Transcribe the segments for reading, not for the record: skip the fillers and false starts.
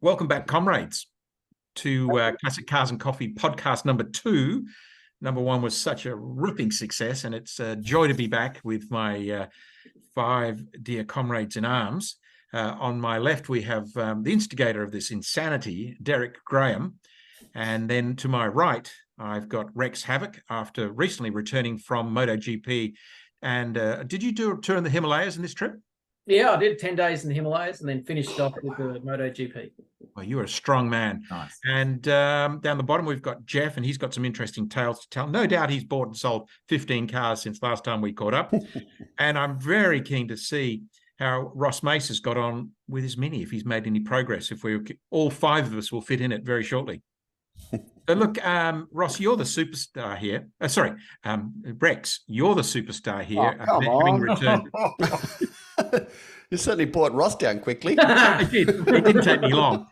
Welcome back, comrades, to Classic Cars and Coffee podcast number 2. Number 1 was such a ripping success, and it's a joy to be back with my 5 dear comrades in arms. On my left, we have the instigator of this insanity, Deryk Graham. And then to my right, I've got Rex Havoc, after recently returning from MotoGP. And did you do a tour in the Himalayas in this trip? Yeah, I did 10 days in the Himalayas and then finished off with the MotoGP. Well, you're a strong man. Nice. And down the bottom, we've got Jeff, and he's got some interesting tales to tell. No doubt he's bought and sold 15 cars since last time we caught up. And I'm very keen to see how Ross Mace has got on with his Mini, if he's made any progress, if all 5 of us will fit in it very shortly. So look, Ross, you're the superstar here. Rex, you're the superstar here. Oh, come on. Returned. You certainly brought Ross down quickly. I did. It didn't take me long.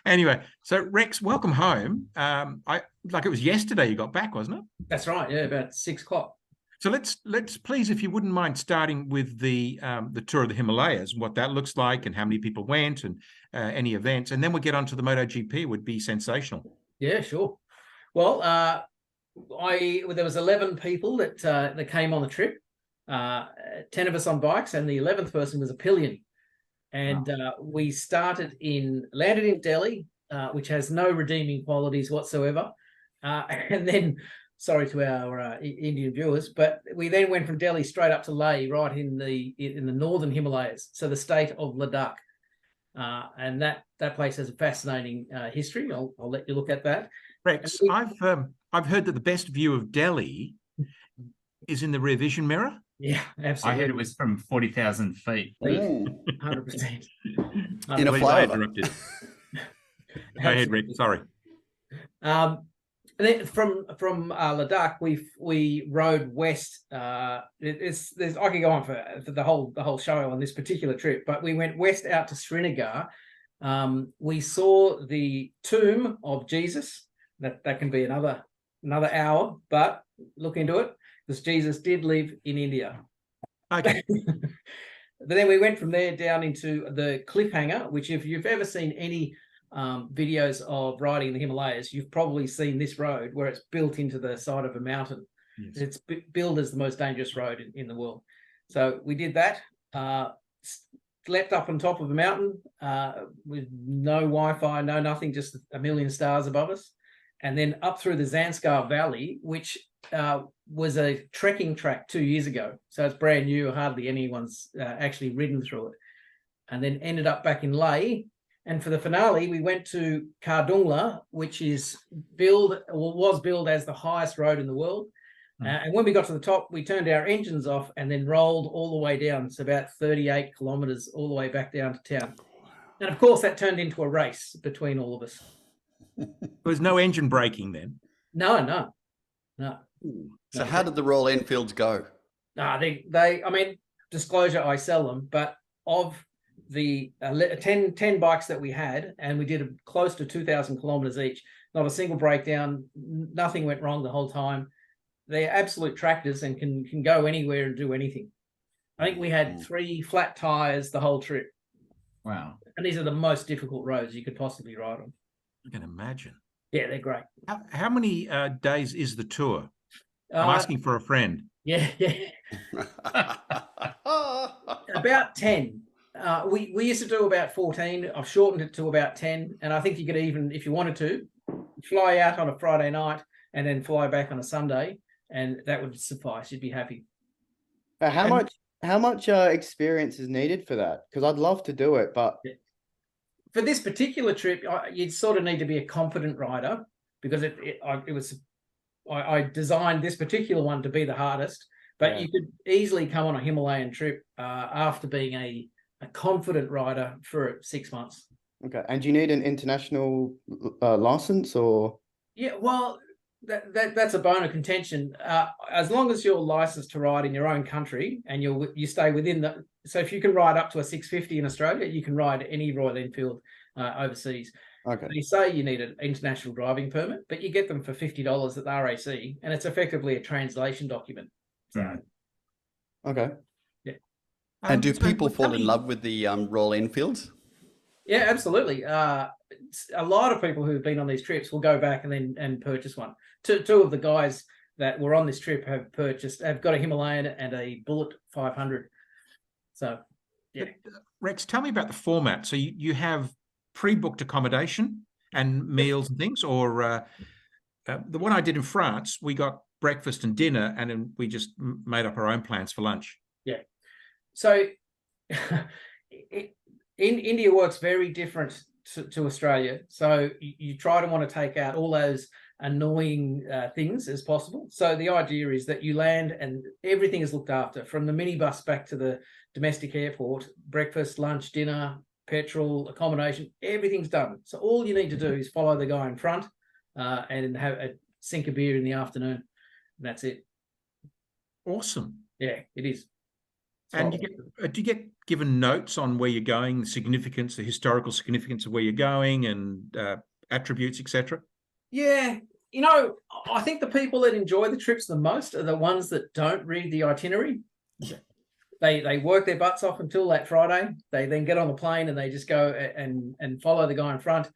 Anyway, so Rex, welcome home. It was yesterday you got back, wasn't it? That's right. Yeah, about 6 o'clock. So let's please, if you wouldn't mind, starting with the tour of the Himalayas, what that looks like, and how many people went, and any events, and then we'll get on to the MotoGP. Would be sensational. Yeah, sure. Well, there was 11 people that came on the trip. 10 of us on bikes, and the 11th person was a pillion. And we landed in Delhi, which has no redeeming qualities whatsoever. And then, sorry to our Indian viewers, but we then went from Delhi straight up to Leh, right in the northern Himalayas, so the state of Ladakh. And that place has a fascinating history. I'll let you look at that. Rex, I've heard that the best view of Delhi is in the rear vision mirror. Yeah, absolutely. I heard it was from 40,000 feet. 100%. In a flyover. Go ahead, Rick. Sorry. And then from Ladakh, we rode west. I could go on for the whole show on this particular trip, but we went west out to Srinagar. We saw the tomb of Jesus. That can be another hour, but look into it, because Jesus did live in India. Okay. But then we went from there down into the cliffhanger, which, if you've ever seen any videos of riding in the Himalayas, you've probably seen this road where it's built into the side of a mountain. Yes. It's billed as the most dangerous road in the world. So we did that, slept up on top of a mountain with no Wi-Fi, no nothing, just a million stars above us. And then up through the Zanskar Valley, which was a trekking track 2 years ago. So it's brand new. Hardly anyone's actually ridden through it. And then ended up back in Leh. And for the finale, we went to Kardungla, which was billed as the highest road in the world. And when we got to the top, we turned our engines off and then rolled all the way down. It's about 38 kilometers all the way back down to town. And of course, that turned into a race between all of us. There was no engine braking then? No. So how did the Royal Enfields go? I mean, disclosure, I sell them, but of the 10 bikes that we had, and we did close to 2,000 kilometers each, not a single breakdown, nothing went wrong the whole time. They're absolute tractors and can go anywhere and do anything. I think we had 3 flat tires the whole trip. Wow. And these are the most difficult roads you could possibly ride on. I can imagine. Yeah, they're great. How many days is the tour? I'm asking for a friend. Yeah. About 10. We used to do about 14. I've shortened it to about 10. And I think you could even, if you wanted to, fly out on a Friday night and then fly back on a Sunday, and that would suffice. You'd be happy. How much experience is needed for that? Because I'd love to do it, but for this particular trip, you'd sort of need to be a confident rider, because I designed this particular one to be the hardest. But you could easily come on a Himalayan trip after being a confident rider for 6 months. Okay. And do you need an international license, or? Yeah, well, that's a bone of contention. As long as you're licensed to ride in your own country and you stay within the. So if you can ride up to a 650 in Australia, you can ride any Royal Enfield overseas. Okay. They say you need an international driving permit, but you get them for $50 at the RAC, and it's effectively a translation document. Right. Okay. Yeah. And do people fall in love with the Royal Enfields? Yeah, absolutely. A lot of people who've been on these trips will go back and purchase one. Two of the guys that were on this trip have got a Himalayan and a Bullet 500. So, yeah. Rex, tell me about the format. So you have pre-booked accommodation and meals and things, or the one I did in France, we got breakfast and dinner, and then we just made up our own plans for lunch. Yeah. So India works very different to Australia. So you try to want to take out all those annoying things as possible. So the idea is that you land and everything is looked after, from the minibus back to the domestic airport, breakfast, lunch, dinner, petrol, accommodation, everything's done. So all you need to do is follow the guy in front and have a sink of beer in the afternoon. And that's it. Awesome. Yeah, it is. And do you get given notes on where you're going, the significance, the historical significance of where you're going, and attributes, etc.? Yeah, I think the people that enjoy the trips the most are the ones that don't read the itinerary. Yeah. They work their butts off until that Friday. They then get on the plane and they just go and follow the guy in front.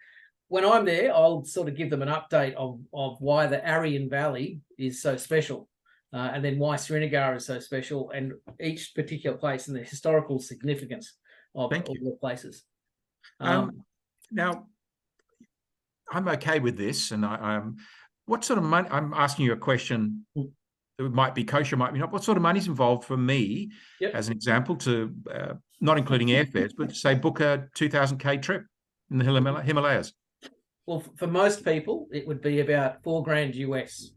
When I'm there, I'll sort of give them an update of why the Aryan Valley is so special. And then why Srinagar is so special, and each particular place and the historical significance of all the places. Now, I'm okay with this, and I'm. What sort of money? I'm asking you a question that might be kosher, might be not. What sort of money's involved for me, as an example, to not including airfares, but say book a 2,000K trip in the Himalayas? Well, for most people, it would be about $4,000 US.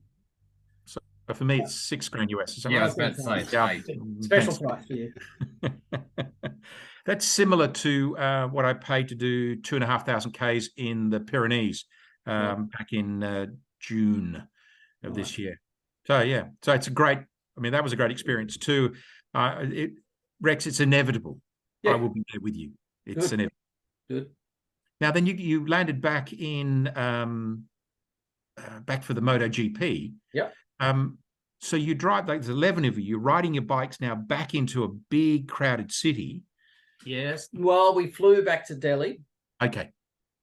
But for me, it's $6,000 US. Is that Yeah, right? I was about to say, Special price for you. That's similar to what I paid to do 2,500 Ks in the Pyrenees back in June of this year. So yeah, so it's a great. I mean, that was a great experience too. Rex, it's inevitable. I will be there with you. It's inevitable. Good. Now, then you landed back in back for the MotoGP. Yeah. So you drive, like there's 11 of you, you're riding your bikes now back into a big crowded city. Yes. Well, we flew back to Delhi. Okay.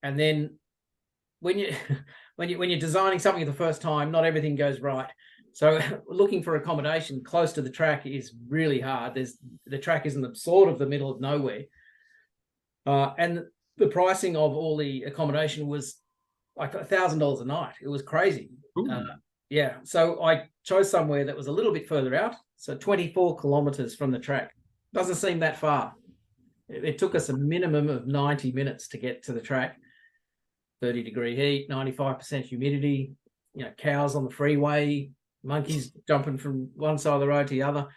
And then when you're designing something the first time, not everything goes right. So looking for accommodation close to the track is really hard. The track is in the middle of nowhere. And the pricing of all the accommodation was like $1,000 a night. It was crazy. Yeah. So I chose somewhere that was a little bit further out. So 24 kilometers from the track. Doesn't seem that far. It took us a minimum of 90 minutes to get to the track. 30-degree heat, 95% humidity, cows on the freeway, monkeys jumping from one side of the road to the other,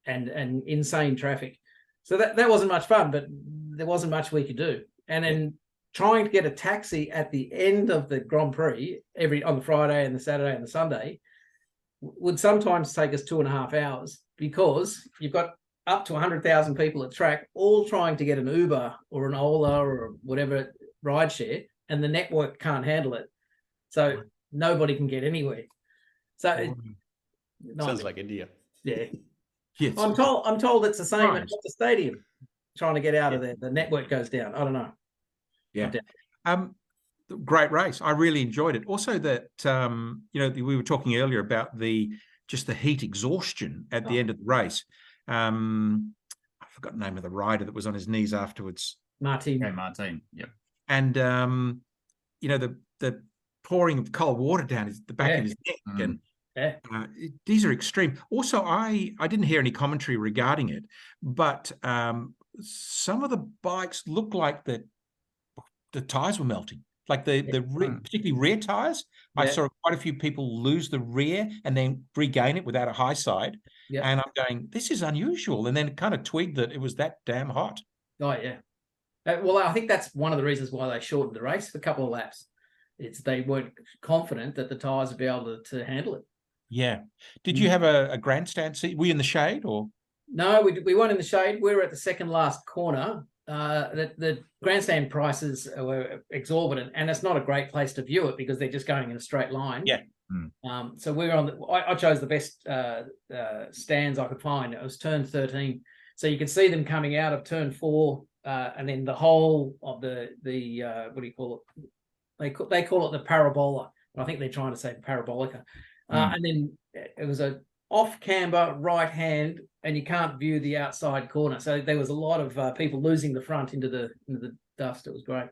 and insane traffic. So that wasn't much fun, but there wasn't much we could do. And then trying to get a taxi at the end of the Grand Prix on the Friday and the Saturday and the Sunday would sometimes take us 2.5 hours, because you've got up to 100,000 people at track, all trying to get an Uber or an Ola or whatever ride share, and the network can't handle it. So nobody can get anywhere. So sounds like India. Yeah. Yes. I'm told it's the same at the stadium. Trying to get out of there, the network goes down. I don't know. Yeah. Great race. I really enjoyed it. Also, that we were talking earlier about just the heat exhaustion at the end of the race. I forgot the name of the rider that was on his knees afterwards. Martin. Okay, Martin. Yep. And the pouring of cold water down the back of his neck, and these are extreme. Also, I didn't hear any commentary regarding it, but some of the bikes look like the tires were melting, like particularly rear tires. I saw quite a few people lose the rear and then regain it without a high side. And I'm going, this is unusual. And then kind of twigged that it was that damn hot. Oh yeah. Well, I think that's one of the reasons why they shortened the race for a couple of laps. They weren't confident that the tires would be able to handle it. Yeah. Did you have a grandstand seat? Were you in the shade or? No, we weren't in the shade. We were at the second last corner. The grandstand prices were exorbitant, and it's not a great place to view it because they're just going in a straight line. Yeah. So we were on I chose the best stands I could find. It was turn 13. So you could see them coming out of turn 4 and then the whole of the what do you call it? They call it the parabola. I think they're trying to say parabolica. And then it was a off camber right hand, and you can't view the outside corner. So there was a lot of people losing the front into the dust. It was great.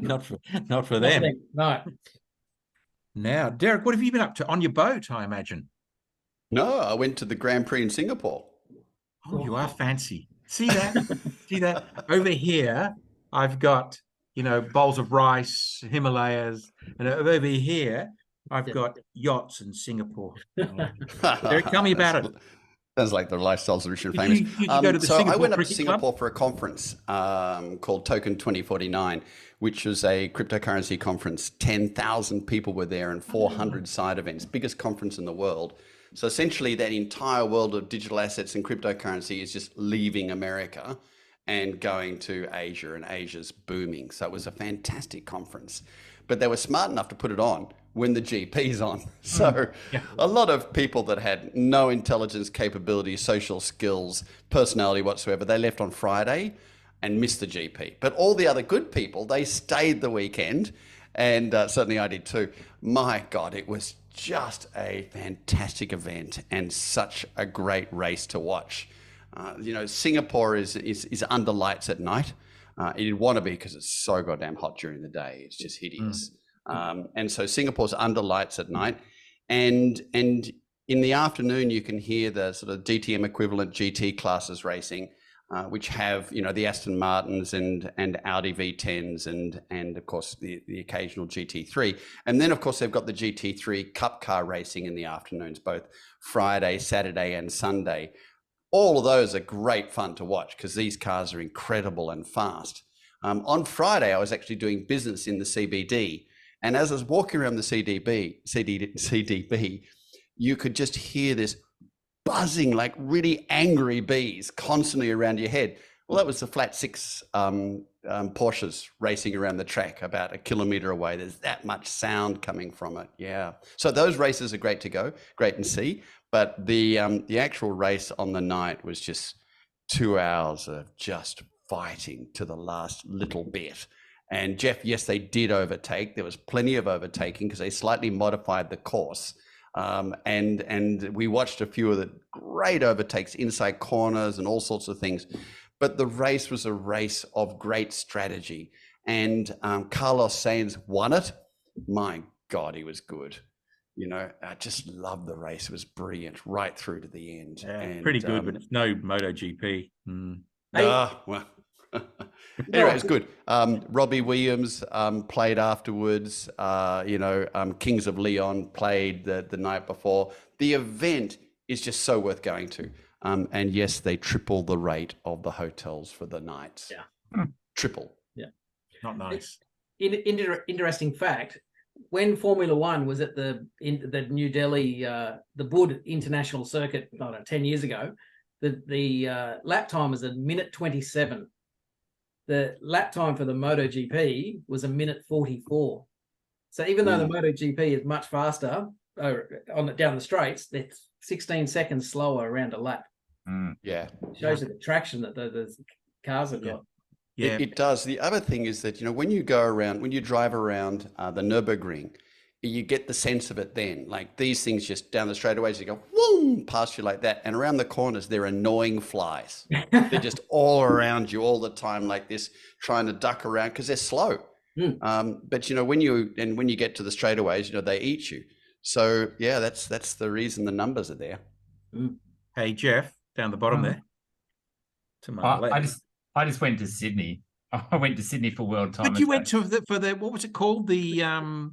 Not for them. No. Now, Deryk, what have you been up to on your boat? I imagine. No, I went to the Grand Prix in Singapore. Oh, you are fancy. See that? See that? Over here, I've got, bowls of rice, Himalayas, and over here, I've got yachts in Singapore. Deryk, tell me about it. Sounds like the lifestyles are rich and famous. Did you go to the so I Singapore went up to Cricket Singapore Club? for a conference called Token 2049, which was a cryptocurrency conference. 10,000 people were there and 400 side events, biggest conference in the world. So essentially that entire world of digital assets and cryptocurrency is just leaving America and going to Asia, and Asia's booming. So it was a fantastic conference. But they were smart enough to put it on when the GP's on. So a lot of people that had no intelligence, capability, social skills, personality whatsoever, they left on Friday and missed the GP. But all the other good people, they stayed the weekend, and certainly I did too. My God, it was just a fantastic event and such a great race to watch. Singapore is under lights at night. You'd want to be, because it's so goddamn hot during the day. It's just hideous. And so Singapore's under lights at night, and in the afternoon you can hear the sort of DTM equivalent GT classes racing, which have the Aston Martins and Audi V10s and of course the occasional GT3, and then of course they've got the GT3 Cup car racing in the afternoons, both Friday, Saturday, and Sunday. All of those are great fun to watch because these cars are incredible and fast. On Friday, I was actually doing business in the CBD. And as I was walking around the CDB, you could just hear this buzzing, like really angry bees constantly around your head. Well, that was the flat six Porsches racing around the track about 1 kilometer away. There's that much sound coming from it. Yeah. So those races are great to go, great and see. But the actual race on the night was just 2 hours of just fighting to the last little bit. And Jeff, yes, they did overtake. There was plenty of overtaking because they slightly modified the course. And we watched a few of the great overtakes, inside corners and all sorts of things. But the race was a race of great strategy. And Carlos Sainz won it. My God, he was good. I just loved the race. It was brilliant right through to the end. Yeah, and, pretty good, but no MotoGP. Well, anyway, it was good. Robbie Williams played afterwards. Kings of Leon played the night before. The event is just so worth going to. And yes, they triple the rate of the hotels for the nights. Yeah. Triple. Yeah. Not nice. Interesting fact. When Formula One was at the New Delhi, the Bud International Circuit, 10 years ago, the lap time was 1:27. The lap time for the MotoGP was 1:44. So even though the MotoGP is much faster down the straights, they're 16 seconds slower around a lap. Yeah. It shows you the traction that the cars have got. Yeah, It does. The other thing is that, when you drive around the Nürburgring, you get the sense of it then. Like these things just down the straightaways, you go, whoom, past you like that. And around the corners, they're annoying flies. They're just all around you all the time like this, trying to duck around because they're slow. But, when you get to the straightaways, they eat you. So, yeah, that's the reason the numbers are there. Hey, Jeff, down the bottom there. To my left. I just went to Sydney. I went to Sydney for World Time But Attack. you went to for the what was it called? The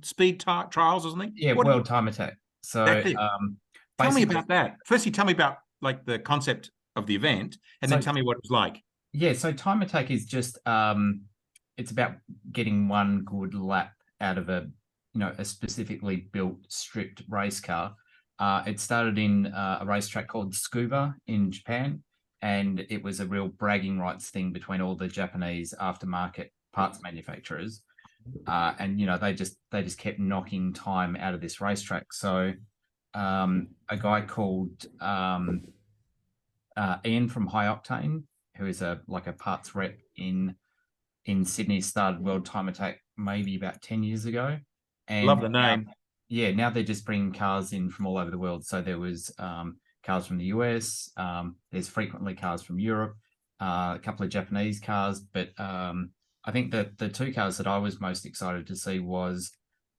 speed trials or something? Yeah, World Time Attack. So tell me about that. Firstly, tell me about like the concept of the event, and then tell me what it was like. Yeah, so Time Attack is just it's about getting one good lap out of a specifically built stripped race car. It started in a racetrack called Tsukuba in Japan. And it was a real bragging rights thing between all the Japanese aftermarket parts manufacturers, and they just kept knocking time out of this racetrack. So a guy called Ian from High Octane, who is a parts rep in Sydney, started World Time Attack maybe about 10 years ago. And Love the name. now they're just bringing cars in from all over the world. So there was cars from the US. There's frequently cars from Europe, a couple of Japanese cars. But I think that the two cars that I was most excited to see was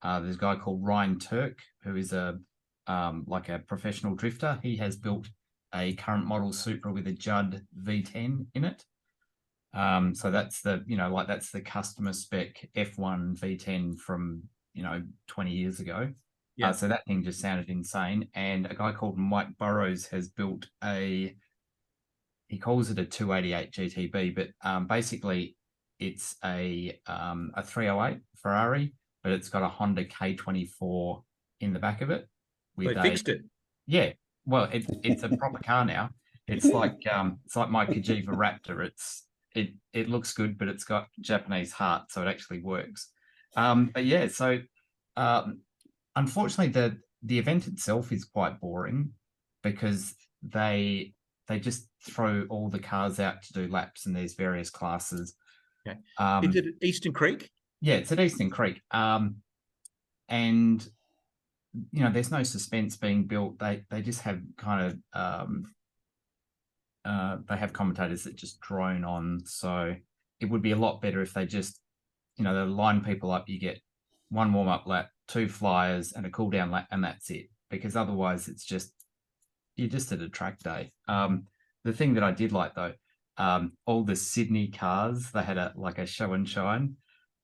there's a guy called Ryan Turk, who is a professional drifter. He has built a current model Supra with a Judd V10 in it. So that's that's the customer spec F1 V10 from 20 years ago. Yeah. So that thing just sounded insane. And a guy called Mike Burrows has built he calls it a 288 GTB, but basically it's a 308 Ferrari, but it's got a Honda K24 in the back of it. They fixed it. Yeah. Well, it's a proper car now. It's like my Kajiva Raptor. It looks good, but it's got Japanese heart, so it actually works. But yeah, so unfortunately, the event itself is quite boring because they just throw all the cars out to do laps, and there's various classes. Okay. Is it at Eastern Creek? Yeah, it's at Eastern Creek. And there's no suspense being built. They just have kind of they have commentators that just drone on. So it would be a lot better if they just, they line people up. You get one warm-up lap, 2 flyers, and a cool-down lap, and that's it. Because otherwise, you're just at a track day. The thing that I did like though, all the Sydney cars, they had a show and shine,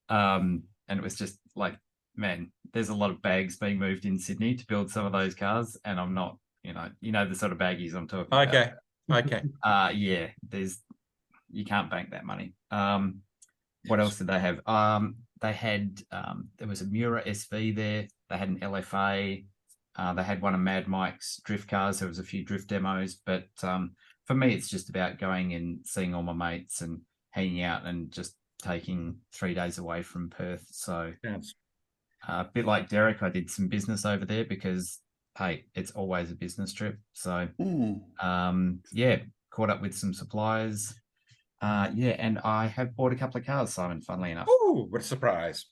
and it was just like, man, there's a lot of bags being moved in Sydney to build some of those cars, and I'm not, the sort of baggies I'm talking about. Okay. Yeah, you can't bank that money. What else did they have? They had there was a Mura SV there. They had an LFA. They had one of Mad Mike's drift cars. There was a few drift demos, but for me, it's just about going and seeing all my mates and hanging out and just taking 3 days away from Perth. So a bit like Deryk, I did some business over there because, hey, it's always a business trip. So caught up with some suppliers. And I have bought a couple of cars, Simon, funnily enough. Oh, what a surprise.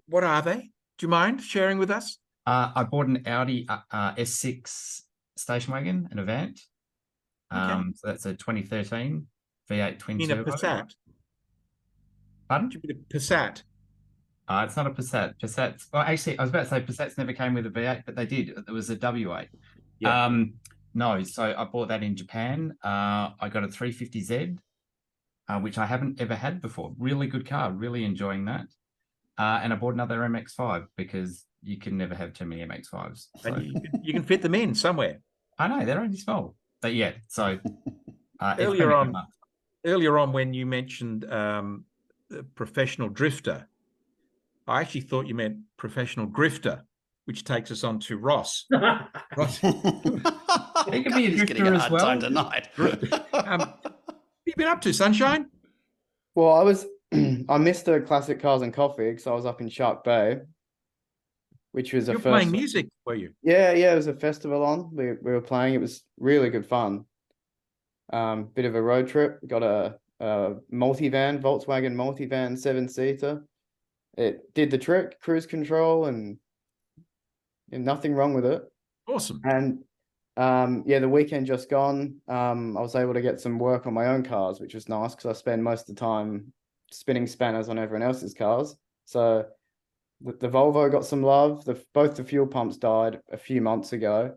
What are they? Do you mind sharing with us? I bought an Audi S6 station wagon and a Avant. So that's a 2013 V8 twin turbo. In a Passat? Pardon? Do you mean a Passat? It's not a Passat. Well, actually, I was about to say Passats never came with a V8, but they did. It was a W8. Yeah. No, so I bought that in Japan. I got a 350Z, which I haven't ever had before. Really good car. Really enjoying that. And I bought another MX-5 because you can never have too many MX-5s. So. And you can fit them in somewhere. I know, they're only small. But yeah, so earlier on when you mentioned professional drifter, I actually thought you meant professional grifter, which takes us on to Ross. Ross. He could be a drifter as well. Time tonight. What have you been up to, Sunshine? Well, I missed the Classic Cars and Coffee because I was up in Shark Bay, which was You're playing music, were you? Yeah, it was a festival on. We were playing. It was really good fun. Bit of a road trip. Got a multivan, Volkswagen multivan, 7-seater. It did the trick, cruise control, and nothing wrong with it. Awesome. And the weekend just gone, I was able to get some work on my own cars, which was nice because I spend most of the time spinning spanners on everyone else's cars. So the Volvo got some love. Both the fuel pumps died a few months ago,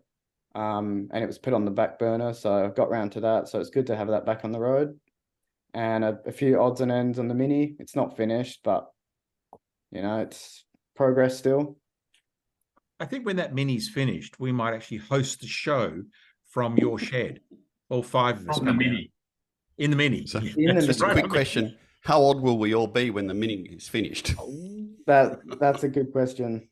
and it was put on the back burner. So I got round to that. So it's good to have that back on the road. And a few odds and ends on the Mini. It's not finished, but it's progress still. I think when that Mini's finished, we might actually host the show from your shed. All 5 of us. From the Mini. In the Mini. So, just a quick question. How old will we all be when the Mini is finished? That's a good question.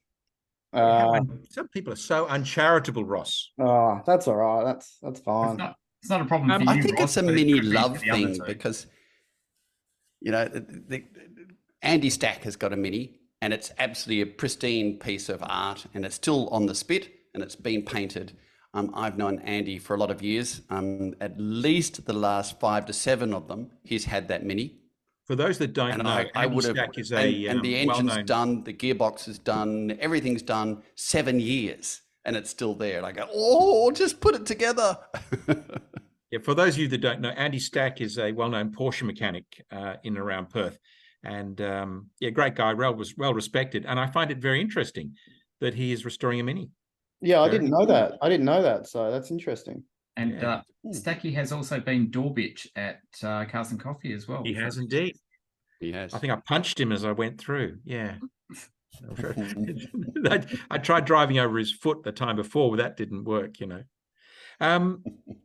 Some people are so uncharitable, Ross. Oh, that's all right. That's fine. It's not a problem for you, I think Ross, it's a but Mini could be love for the other thing two. because, Andy Stack has got a Mini and it's absolutely a pristine piece of art and it's still on the spit and it's been painted. I've known Andy for a lot of years. At least the last 5 to 7 of them, he's had that Mini. For those that don't And know, I Andy would have, Stack is a and the engine's well-known. done, the gearbox is done, everything's done, 7 years, and it's still there. And I go, oh, just put it together. Yeah, for those of you that don't know, Andy Stack is a well-known Porsche mechanic in and around Perth, and yeah, great guy, well respected. And I find it very interesting that he is restoring a Mini. Yeah, I Very didn't know that. I didn't know that. So that's interesting. And Yeah. Stacky has also been door bitch at Cars and Coffee as well. He has indeed. He has. I think I punched him as I went through. Yeah. I tried driving over his foot the time before, but that didn't work, you know.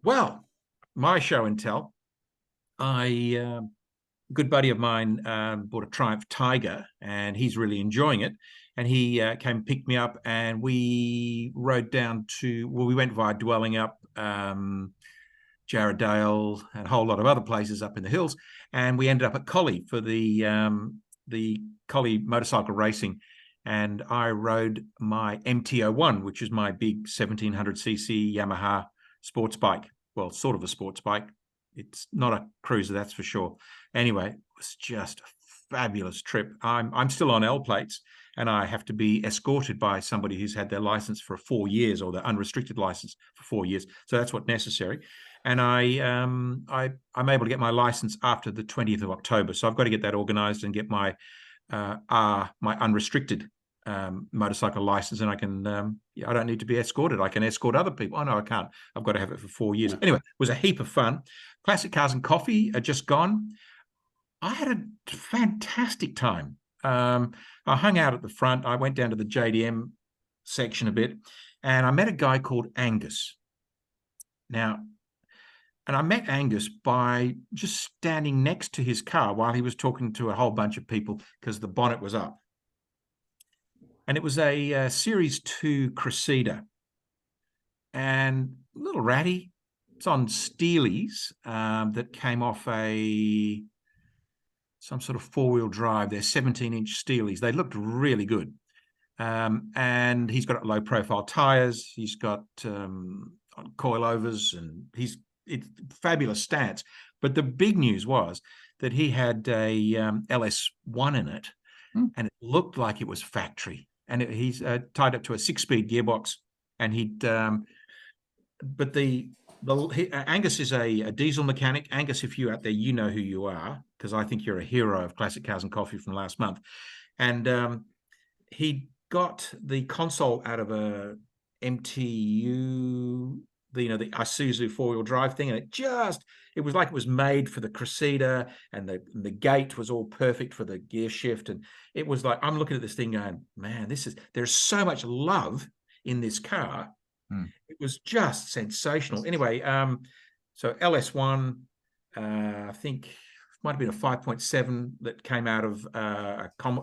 Well, my show and tell. A good buddy of mine bought a Triumph Tiger, and he's really enjoying it. And he came and picked me up, and we rode down to, well, we went via Dwellingup, Jarrahdale, and a whole lot of other places up in the hills. And we ended up at Collie for the Collie motorcycle racing. And I rode my MT-01, which is my big 1700cc Yamaha sports bike. Well, sort of a sports bike. It's not a cruiser, that's for sure. Anyway, it was just a fabulous trip. I'm still on L plates, and I have to be escorted by somebody who's had their license for 4 years, or their unrestricted license for 4 years. So that's what's necessary. And I'm able to get my license after the 20th of October. So I've got to get that organized and get my unrestricted motorcycle license, and I can I don't need to be escorted. I can escort other people. Oh no, I can't. I've got to have it for 4 years. Anyway, it was a heap of fun. Classic Cars and Coffee are just gone. I had a fantastic time. I hung out at the front. I went down to the JDM section a bit, and I met a guy called Angus. Now, and I met Angus by just standing next to his car while he was talking to a whole bunch of people because the bonnet was up. And it was a Series 2 Cressida, and a little ratty. It's on Steelies that came off some sort of four-wheel drive. They're 17-inch Steelies. They looked really good. And he's got low-profile tires. He's got coilovers, and it's fabulous stats. But the big news was that he had a LS1 in it, and it looked like it was factory. And he's tied up to a 6-speed gearbox, and Angus is a diesel mechanic. Angus, if you're out there, you know who you are, because I think you're a hero of Classic Cars and Coffee from last month. And he got the console out of a MTU, the Isuzu four-wheel drive thing, and it was like it was made for the Cressida, and the gate was all perfect for the gear shift. And it was like, I'm looking at this thing going, man, there's so much love in this car. It was just sensational. Anyway, so LS1, I think it might have been a 5.7 that came out of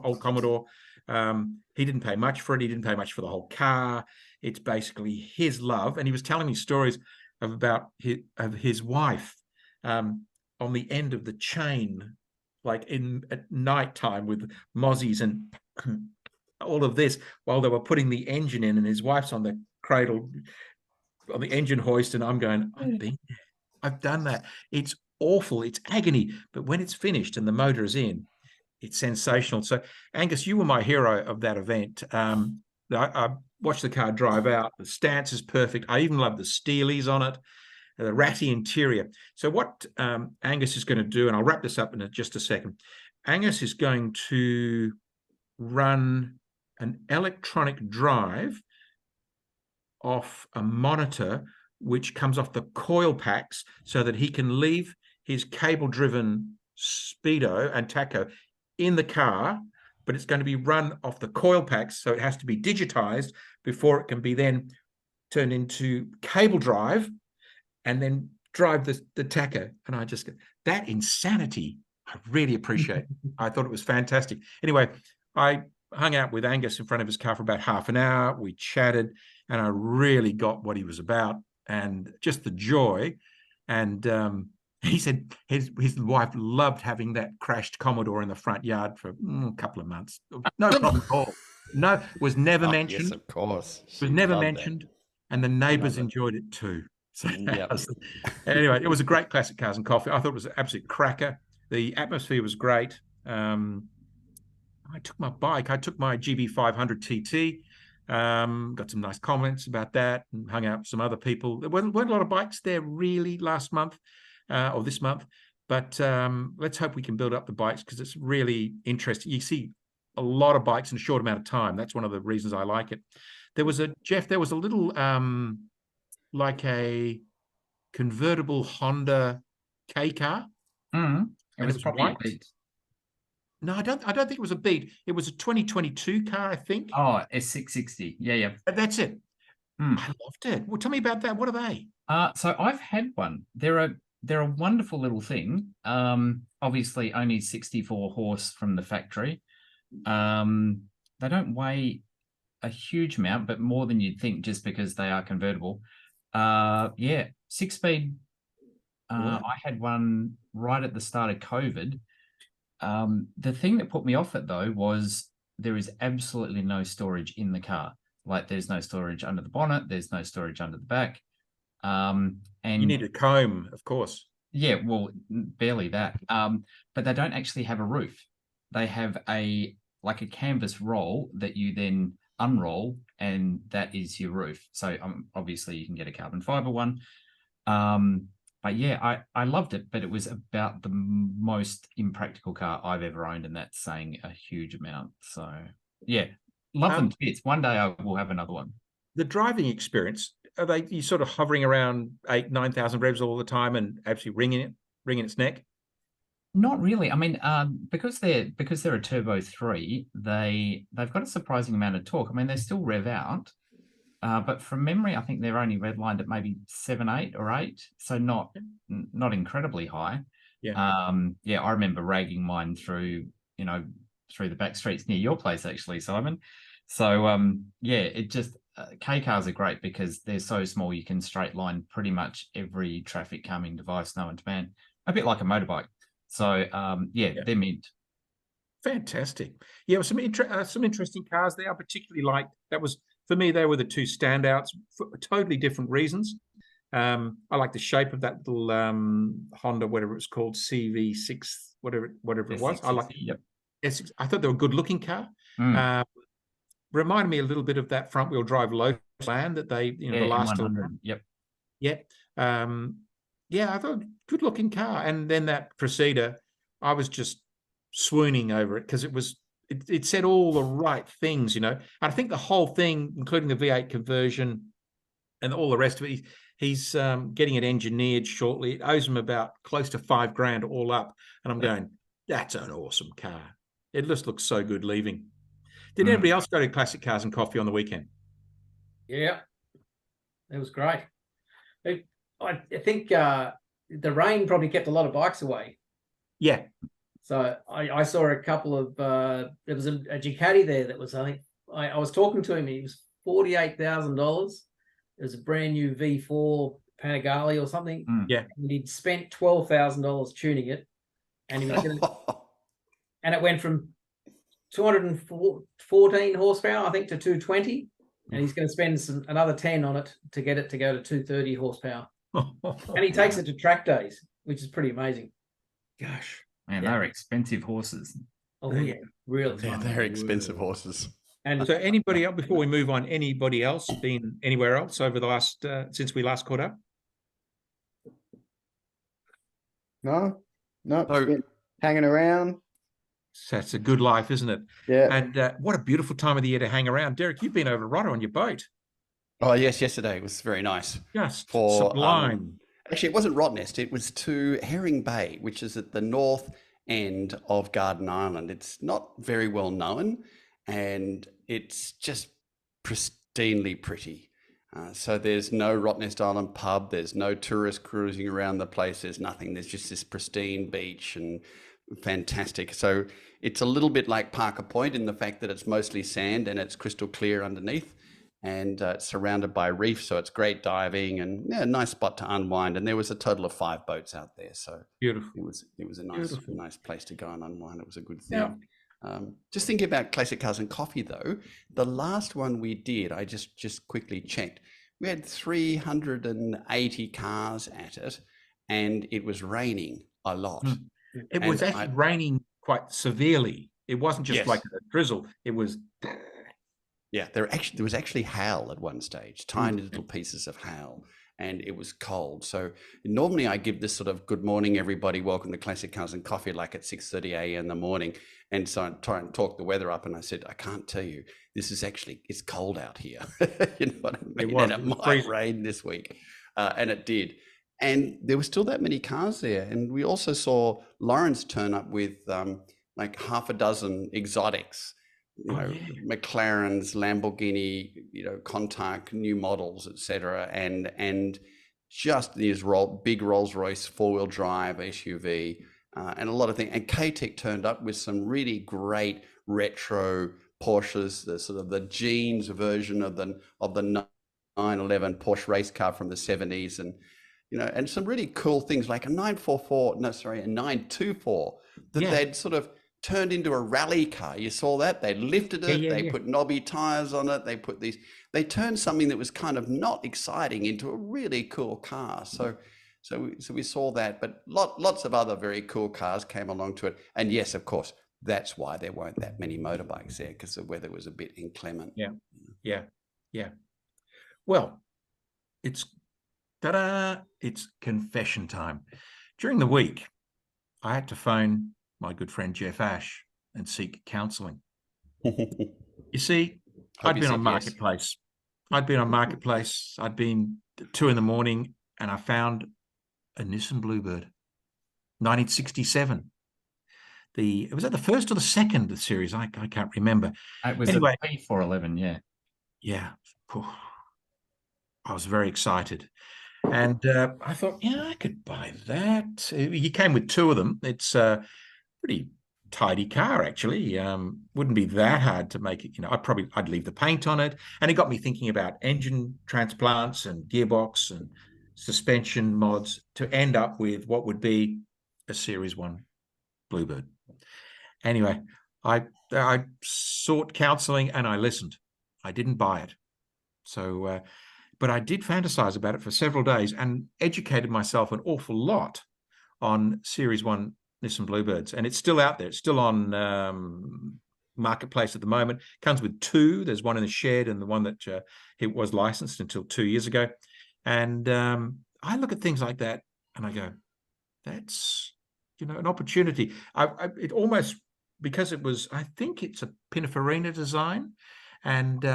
old Commodore. He didn't pay much for it. He didn't pay much for the whole car. It's basically his love. And he was telling me stories about his wife on the end of the chain, like at nighttime with mozzies and all of this, while they were putting the engine in, and his wife's on the cradle on the engine hoist, and I'm going, I've been there. I've done that. It's awful. It's agony. But when it's finished and the motor is in, it's sensational. So, Angus, you were my hero of that event. I watched the car drive out. The stance is perfect. I even love the Steelies on it, the ratty interior. So what Angus is going to do, and I'll wrap this up in just a second. Angus is going to run an electronic drive off a monitor which comes off the coil packs, so that he can leave his cable-driven Speedo and Taco in the car, but it's going to be run off the coil packs, so it has to be digitized before it can be then turned into cable drive and then drive the Taco. And I just, that insanity, I really appreciate. I thought it was fantastic. Anyway, I hung out with Angus in front of his car for about half an hour. We chatted, and I really got what he was about, and just the joy. And he said his wife loved having that crashed Commodore in the front yard for a couple of months. No problem at all. No, was never mentioned. Yes, of course. Was never mentioned. and the neighbours enjoyed it too. So Yep. anyway, it was a great Classic Cars and Coffee. I thought it was an absolute cracker. The atmosphere was great. I took my bike. I took my GB500 TT. Got some nice comments about that, and hung out with some other people. There weren't a lot of bikes there really last month or this month, but let's hope we can build up the bikes, because it's really interesting. You see a lot of bikes in a short amount of time. That's one of the reasons I like it. There was a little like a convertible Honda K car. Mm. It was probably white. a Beat. No, I don't think it was a Beat. It was a 2022 car, I think. Oh, S660. Yeah. That's it. Mm. I loved it. Well, tell me about that. What are they? So I've had one. They're a wonderful little thing. Obviously only 64 horse from the factory. They don't weigh a huge amount, but more than you'd think, just because they are convertible. 6-speed. I had one right at the start of COVID. The thing that put me off it, though, was there is absolutely no storage in the car. Like, there's no storage under the bonnet, there's no storage under the back. And you need a comb, of course. Yeah, well, barely that. But they don't actually have a roof. They have a canvas roll that you then unroll, and that is your roof. So obviously you can get a carbon fiber one. But yeah, I loved it, but it was about the most impractical car I've ever owned, and that's saying a huge amount. So yeah, love them to bits. One day I will have another one. The driving experience, are you sort of hovering around 8,000-9,000 revs all the time and actually wringing its neck? Not really. I mean, because they're a Turbo 3, they've got a surprising amount of torque. I mean, they still rev out. But from memory, I think they're only redlined at maybe 7, 8 or 8, so not incredibly high. Yeah. I remember ragging mine through the back streets near your place, actually, Simon. So it just K cars are great because they're so small. You can straight line pretty much every traffic calming device known to man, a bit like a motorbike. So they're mint. Fantastic. Yeah, some interesting cars there. I particularly liked. That was, for me, they were the two standouts for totally different reasons. I like the shape of that little Honda, whatever it's called, CV6, whatever it was. I like. Yep. I thought they were a good-looking car. Reminded me a little bit of that front-wheel drive Lotus Land that they, the last. Yep. Yeah. I thought good-looking car, and then that Cressida, I was just swooning over it because it said all the right things, And I think the whole thing, including the V8 conversion and all the rest of it, he's getting it engineered shortly. It owes him about close to $5,000 all up, and I'm going, that's an awesome car. It just looks so good leaving. Did anybody else go to Classic Cars and Coffee on the weekend? Yeah, it was great. I think the rain probably kept a lot of bikes away. Yeah. So I saw a couple of there was a Ducati there that was, I think I was talking to him. He was $48,000. It was a brand new V4 Panigale or something. Yeah, and he'd spent $12,000 tuning it, and he was and it went from 214 horsepower, I think, to 220, and he's going to spend another 10 on it to get it to go to 230 horsepower. And he takes it to track days, which is pretty amazing. Gosh. Man, they're expensive horses. Oh yeah, real. Yeah, they're expensive horses. And so, anybody else, before we move on, anybody else been anywhere else over the last since we last caught up? No, So- just been hanging around. So that's a good life, isn't it? Yeah. And what a beautiful time of the year to hang around. Deryk, you've been over Rotter on your boat. Oh yes, yesterday was very nice. Just For, sublime. Actually, it wasn't Rottnest. It was to Herring Bay, which is at the north end of Garden Island. It's not very well known, and it's just pristinely pretty. So there's no Rottnest Island pub. There's no tourists cruising around the place. There's nothing. There's just this pristine beach and fantastic. So it's a little bit like Parker Point in the fact that it's mostly sand and it's crystal clear underneath. And it's surrounded by reef, so it's great diving and a nice spot to unwind. And there was a total of 5 boats out there, so Beautiful. It was a nice place to go and unwind. It was a good Yeah. thing. Just thinking about Classic Cars and Coffee, though, the last one we did, I just quickly checked, we had 380 cars at it, and it was raining a lot. It was And actually raining quite severely. It wasn't just Yes. like a drizzle. It was. Yeah, there was actually hail at one stage, tiny little pieces of hail, and it was cold. So normally I give this sort of good morning, everybody, welcome to Classic Cars and Coffee, like at 6:30 a.m. in the morning. And so I try and talk the weather up, and I said, I can't tell you, this is actually, it's cold out here. You know what I mean? It was. And It it was might freezing. rain this week. And it did. And there were still that many cars there. And we also saw Lawrence turn up with like half a dozen exotics. You know, McLarens, Lamborghini, you know, Countach, new models, etc., and just these big Rolls-Royce four-wheel drive SUV, and a lot of things. And K-Tech turned up with some really great retro Porsches, the sort of the jeans version of the 911 Porsche race car from the 70s, and you know, and some really cool things like a 924 that they'd sort of turned into a rally car. You saw that? They lifted it, they put knobby tires on it, they turned something that was kind of not exciting into a really cool car. So we saw that, but lots of other very cool cars came along to it. And yes, of course, that's why there weren't that many motorbikes there, because the weather was a bit inclement. Yeah. Well, it's confession time. During the week, I had to phone my good friend Jeff Ash and seek counselling. You see, I'd been on Marketplace. I'd been 2 a.m, and I found a Nissan Bluebird, 1967. Was that the first or the second of the series? I can't remember. It was anyway, a P411, yeah. Yeah. I was very excited. And I thought, I could buy that. He came with 2 of them. It's pretty tidy car, actually. Wouldn't be that hard to make it. You know, I'd leave the paint on it. And it got me thinking about engine transplants and gearbox and suspension mods to end up with what would be a Series 1 Bluebird. Anyway, I sought counseling and I listened. I didn't buy it. So, but I did fantasize about it for several days and educated myself an awful lot on Series 1 Nissan Bluebirds, and it's still out there. It's still on Marketplace at the moment. Comes with 2. There's one in the shed and the one that it was licensed until 2 years ago. And I look at things like that and I go, that's, you know, an opportunity. It almost, because it was, I think it's a Pininfarina design, and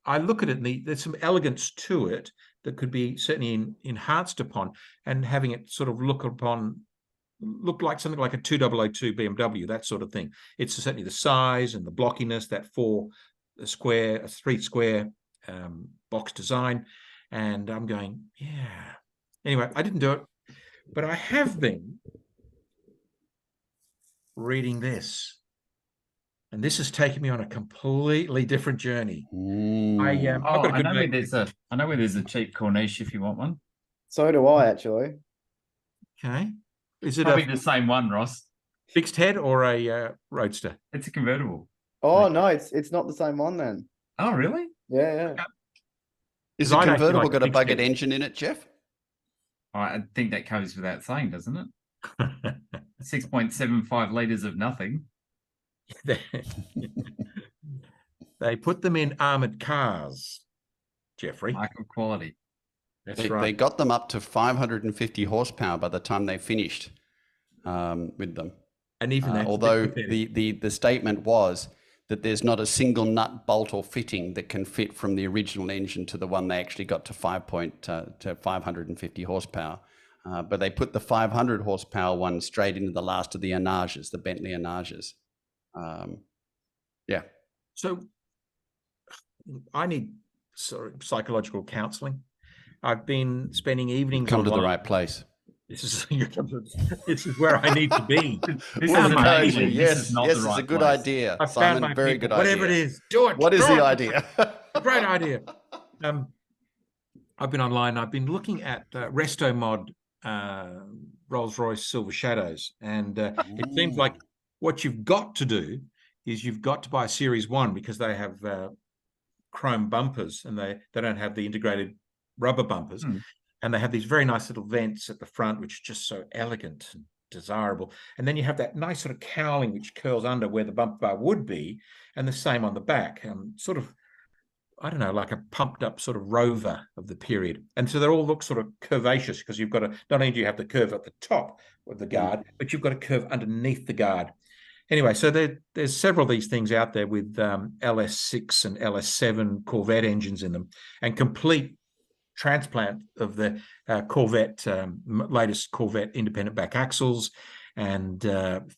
I look at it and there's some elegance to it that could be certainly enhanced upon, and having it sort of look like something like a 2002 BMW, that sort of thing. It's certainly the size and the blockiness, that 3 square box design. And I'm going, Anyway, I didn't do it, but I have been reading this. And this has taken me on a completely different journey. I know where there's a cheap Corniche if you want one. So do I, actually. Okay. Is it probably the same one, Ross? Fixed head or a Roadster? It's a convertible. Oh, no, it's not the same one then. Oh, really? Yeah. Is the convertible got a bucket engine in it, Jeff? I think that goes without saying, doesn't it? 6.75 litres of nothing. They put them in armoured cars, Jeffrey. Michael quality. That's right. They got them up to 550 horsepower by the time they finished with them. And even that, although the statement was that there's not a single nut, bolt, or fitting that can fit from the original engine to the one they actually got to 550 horsepower. But they put the 500 horsepower one straight into the last of the Enages, the Bentley Enages. So I need psychological counselling. I've been spending evenings. Come to the right place. This is where I need to be. Yes, it's a good idea, Simon. Very good idea. Whatever it is, do it. What is the idea? Great idea. I've been online. I've been looking at Resto Mod Rolls-Royce Silver Shadows, and it seems like what you've got to do is you've got to buy a Series 1 because they have chrome bumpers and they don't have the integrated rubber bumpers, Hmm. and they have these very nice little vents at the front, which are just so elegant and desirable. And then you have that nice sort of cowling which curls under where the bumper bar would be, and the same on the back, sort of, I don't know, like a pumped up sort of Rover of the period. And so they all look sort of curvaceous, because you've got to, not only do you have the curve at the top of the guard, but you've got a curve underneath the guard. Anyway, so there's several of these things out there with LS6 and LS7 Corvette engines in them, and complete transplant of the Corvette, latest Corvette independent back axles and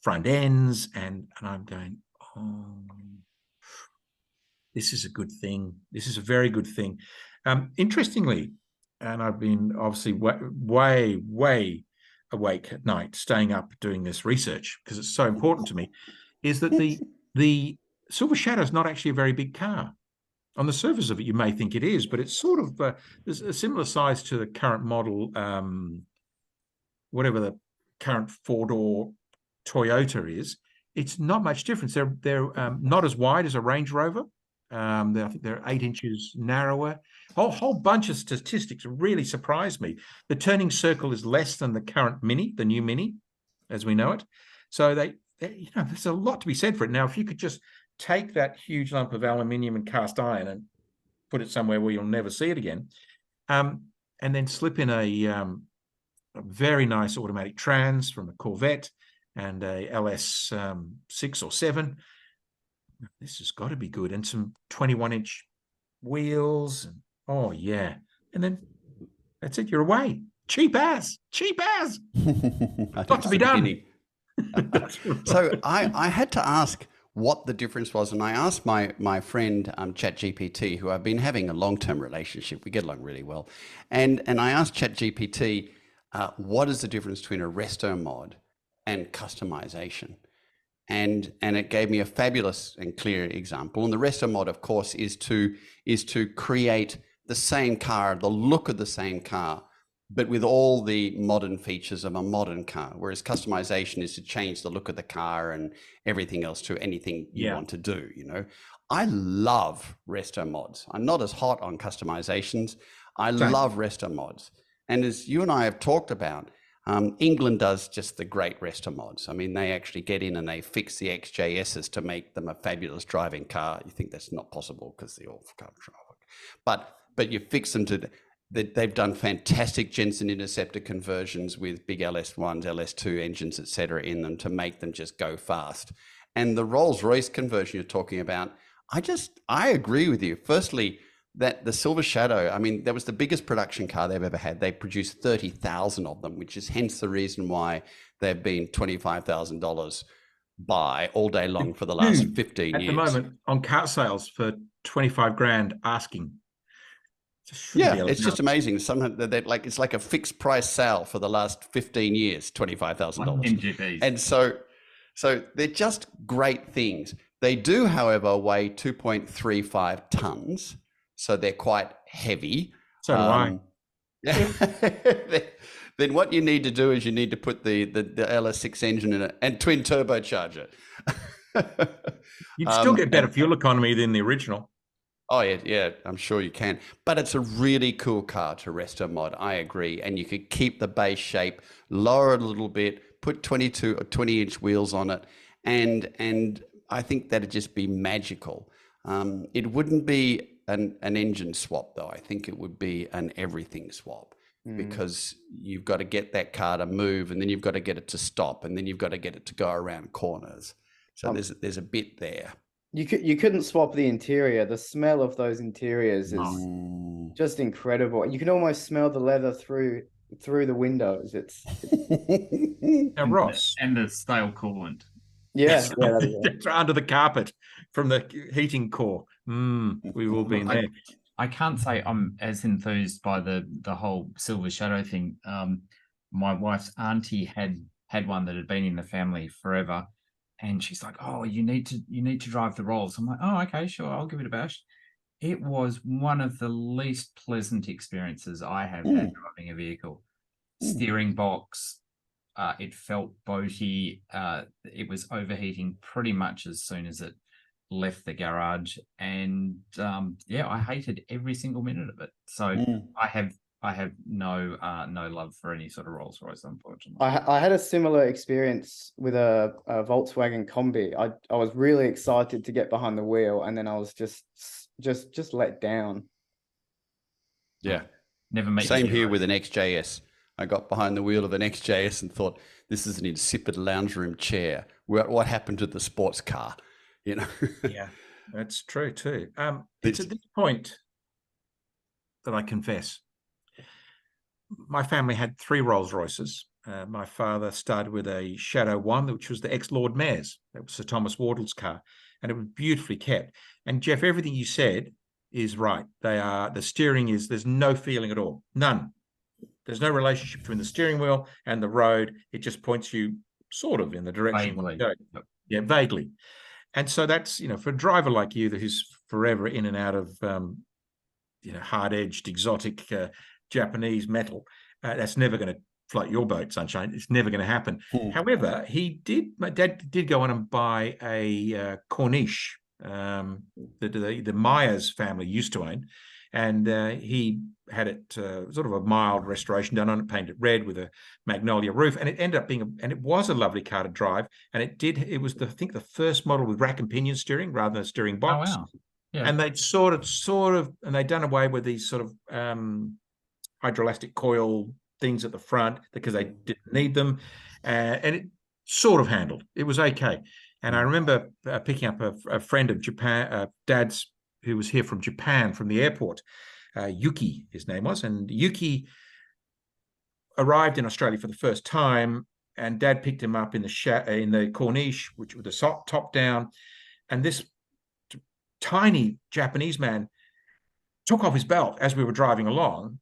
front ends. And I'm going, oh, this is a good thing. This is a very good thing. Interestingly, and I've been obviously way awake at night, staying up doing this research because it's so important to me, is that the Silver Shadow is not actually a very big car. On the surface of it, you may think it is, but it's sort of there's a similar size to the current model, whatever the current four-door Toyota is. It's not much difference. They're not as wide as a Range Rover. I think they're 8 inches narrower. Whole bunch of statistics really surprised me. The turning circle is less than the current Mini, the new Mini, as we know it. So they there's a lot to be said for it. Now, if you could just take that huge lump of aluminium and cast iron and put it somewhere where you'll never see it again, and then slip in a very nice automatic trans from a Corvette and a LS6 or 7. This has got to be good. And some 21-inch wheels. And, oh, yeah. And then that's it. You're away. Cheap as. Got to be done. So I had to ask what the difference was. And I asked my friend, ChatGPT, who I've been having a long-term relationship. We get along really well. And I asked ChatGPT, what is the difference between a resto mod and customization? And it gave me a fabulous and clear example. And the resto mod, of course, is to create the same car, the look of the same car, but with all the modern features of a modern car. Whereas customization is to change the look of the car and everything else to anything you want to do. I love resto mods. I'm not as hot on customizations. I love resto mods. And as you and I have talked about, England does just the great resto mods. I mean, they actually get in and they fix the XJSs to make them a fabulous driving car. You think that's not possible because they all can't drive. But you fix them to, they've done fantastic Jensen Interceptor conversions with big LS1s, LS2 engines, etc., in them to make them just go fast. And the Rolls-Royce conversion you're talking about, I agree with you. Firstly, that the Silver Shadow, I mean, that was the biggest production car they've ever had. They produced 30,000 of them, which is hence the reason why they've been $25,000 buy all day long for the last 15 years. At the moment, on car sales for 25 grand asking. Yeah, it's just amazing. Sometimes it's like a fixed price sale for the last 15 years, $25,000. And so they're just great things. They do, however, weigh 2.35 tons. So they're quite heavy. So do I. Then what you need to do is you need to put the LS6 engine in it and twin turbocharger. You'd still get better fuel economy than the original. Oh, yeah, I'm sure you can. But it's a really cool car to resto mod. I agree. And you could keep the base shape, lower it a little bit, put 22 or 20-inch wheels on it. And I think that'd just be magical. It wouldn't be an engine swap, though. I think it would be an everything swap, because you've got to get that car to move, and then you've got to get it to stop, and then you've got to get it to go around corners. So there's a bit there. You couldn't swap the interior. The smell of those interiors is just incredible. You can almost smell the leather through the windows. It's Now, Ross, and the stale coolant. Yeah, it's under the carpet from the heating core. We've all been there. I can't say I'm as enthused by the whole Silver Shadow thing. My wife's auntie had one that had been in the family forever, and she's like, "Oh, you need to drive the Rolls." I'm like, "Oh, okay, sure, I'll give it a bash." It was one of the least pleasant experiences I have had driving a vehicle. Steering box. It felt boaty. It was overheating pretty much as soon as it left the garage, and yeah, I hated every single minute of it. So I have no love for any sort of Rolls-Royce, unfortunately. I had a similar experience with a Volkswagen Combi. I was really excited to get behind the wheel, and then I was just let down. Yeah. Never met Same you, here Deryk. with an XJS. I got behind the wheel of an XJS and thought, this is an insipid lounge room chair. What happened to the sports car? You know? Yeah, that's true too. It's at this point that I confess. My family had 3 Rolls-Royces. My father started with a Shadow 1, which was the ex-Lord Mayor's. That was Sir Thomas Wardle's car, and it was beautifully kept. And Jeff, everything you said is right. The steering is, there's no feeling at all. None. There's no relationship between the steering wheel and the road. It just points you sort of in the direction you go. Yeah, vaguely. And so that's, for a driver like you who's forever in and out of, hard-edged, exotic Japanese metal, that's never going to float your boat, Sunshine. It's never going to happen. However, my dad did go on and buy a Corniche that the Myers family used to own. And he had it sort of a mild restoration done on it, painted red with a magnolia roof, and it ended up being and it was a lovely car to drive. And it was I think the first model with rack and pinion steering rather than a steering box. Oh wow! Yeah. And they'd sort of, and they'd done away with these sort of hydroelastic coil things at the front because they didn't need them, and it sort of handled. It was okay. And I remember picking up a friend of Japan, Dad's, who was here from Japan, from the airport, Yuki, his name was. And Yuki arrived in Australia for the first time, and Dad picked him up in the Corniche, which with the top down. And this tiny Japanese man took off his belt as we were driving along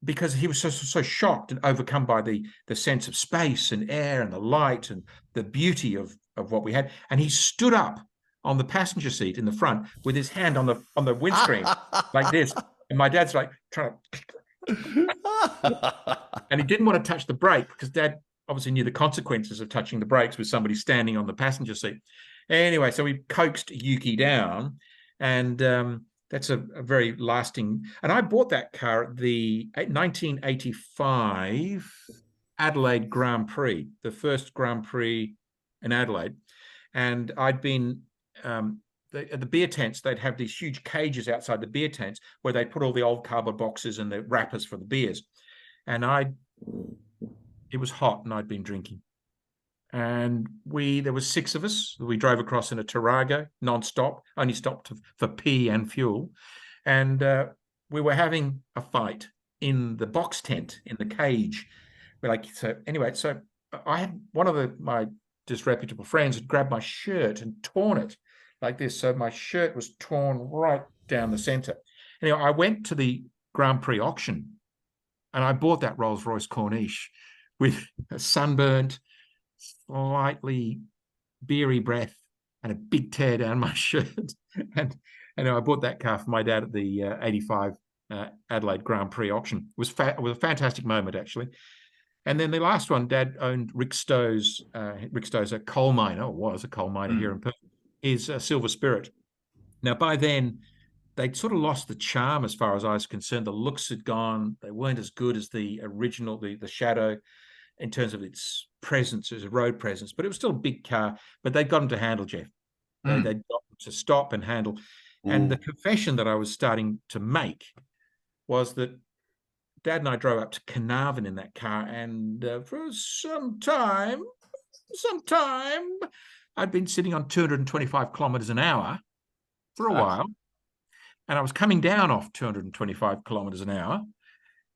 because he was so shocked and overcome by the sense of space and air and the light and the beauty of what we had. And he stood up on the passenger seat in the front with his hand on the windscreen like this, and my dad's like trying to and he didn't want to touch the brake because Dad obviously knew the consequences of touching the brakes with somebody standing on the passenger seat. Anyway, so we coaxed Yuki down, and that's a very lasting. And I bought that car at the 1985 Adelaide Grand Prix, the first Grand Prix in Adelaide, and I'd been at the beer tents. They'd have these huge cages outside the beer tents where they put all the old cardboard boxes and the wrappers for the beers. And it was hot, and I'd been drinking. And there was 6 of us. We drove across in a Tarago, non-stop, only stopped for pee and fuel. And we were having a fight in the box tent, in the cage. So I had one of my disreputable friends had grabbed my shirt and torn it like this. So my shirt was torn right down the center. Anyway, I went to the Grand Prix auction and I bought that Rolls-Royce Corniche with a sunburnt, slightly beery breath and a big tear down my shirt. And I bought that car for my dad at the 85 Adelaide Grand Prix auction. It was a fantastic moment, actually. And then the last one, Dad owned Rick Stowe's. Rick Stowe's a coal miner, or was a coal miner here in Perth, is a Silver Spirit. Now, by then, they'd sort of lost the charm as far as I was concerned. The looks had gone. They weren't as good as the original, the Shadow, in terms of its presence as a road presence. But it was still a big car. But they'd got them to handle, Jeff. They'd got them to stop and handle. And the confession that I was starting to make was that Dad and I drove up to Carnarvon in that car, and for some time, I'd been sitting on 225 kilometers an hour for a while, and I was coming down off 225 kilometers an hour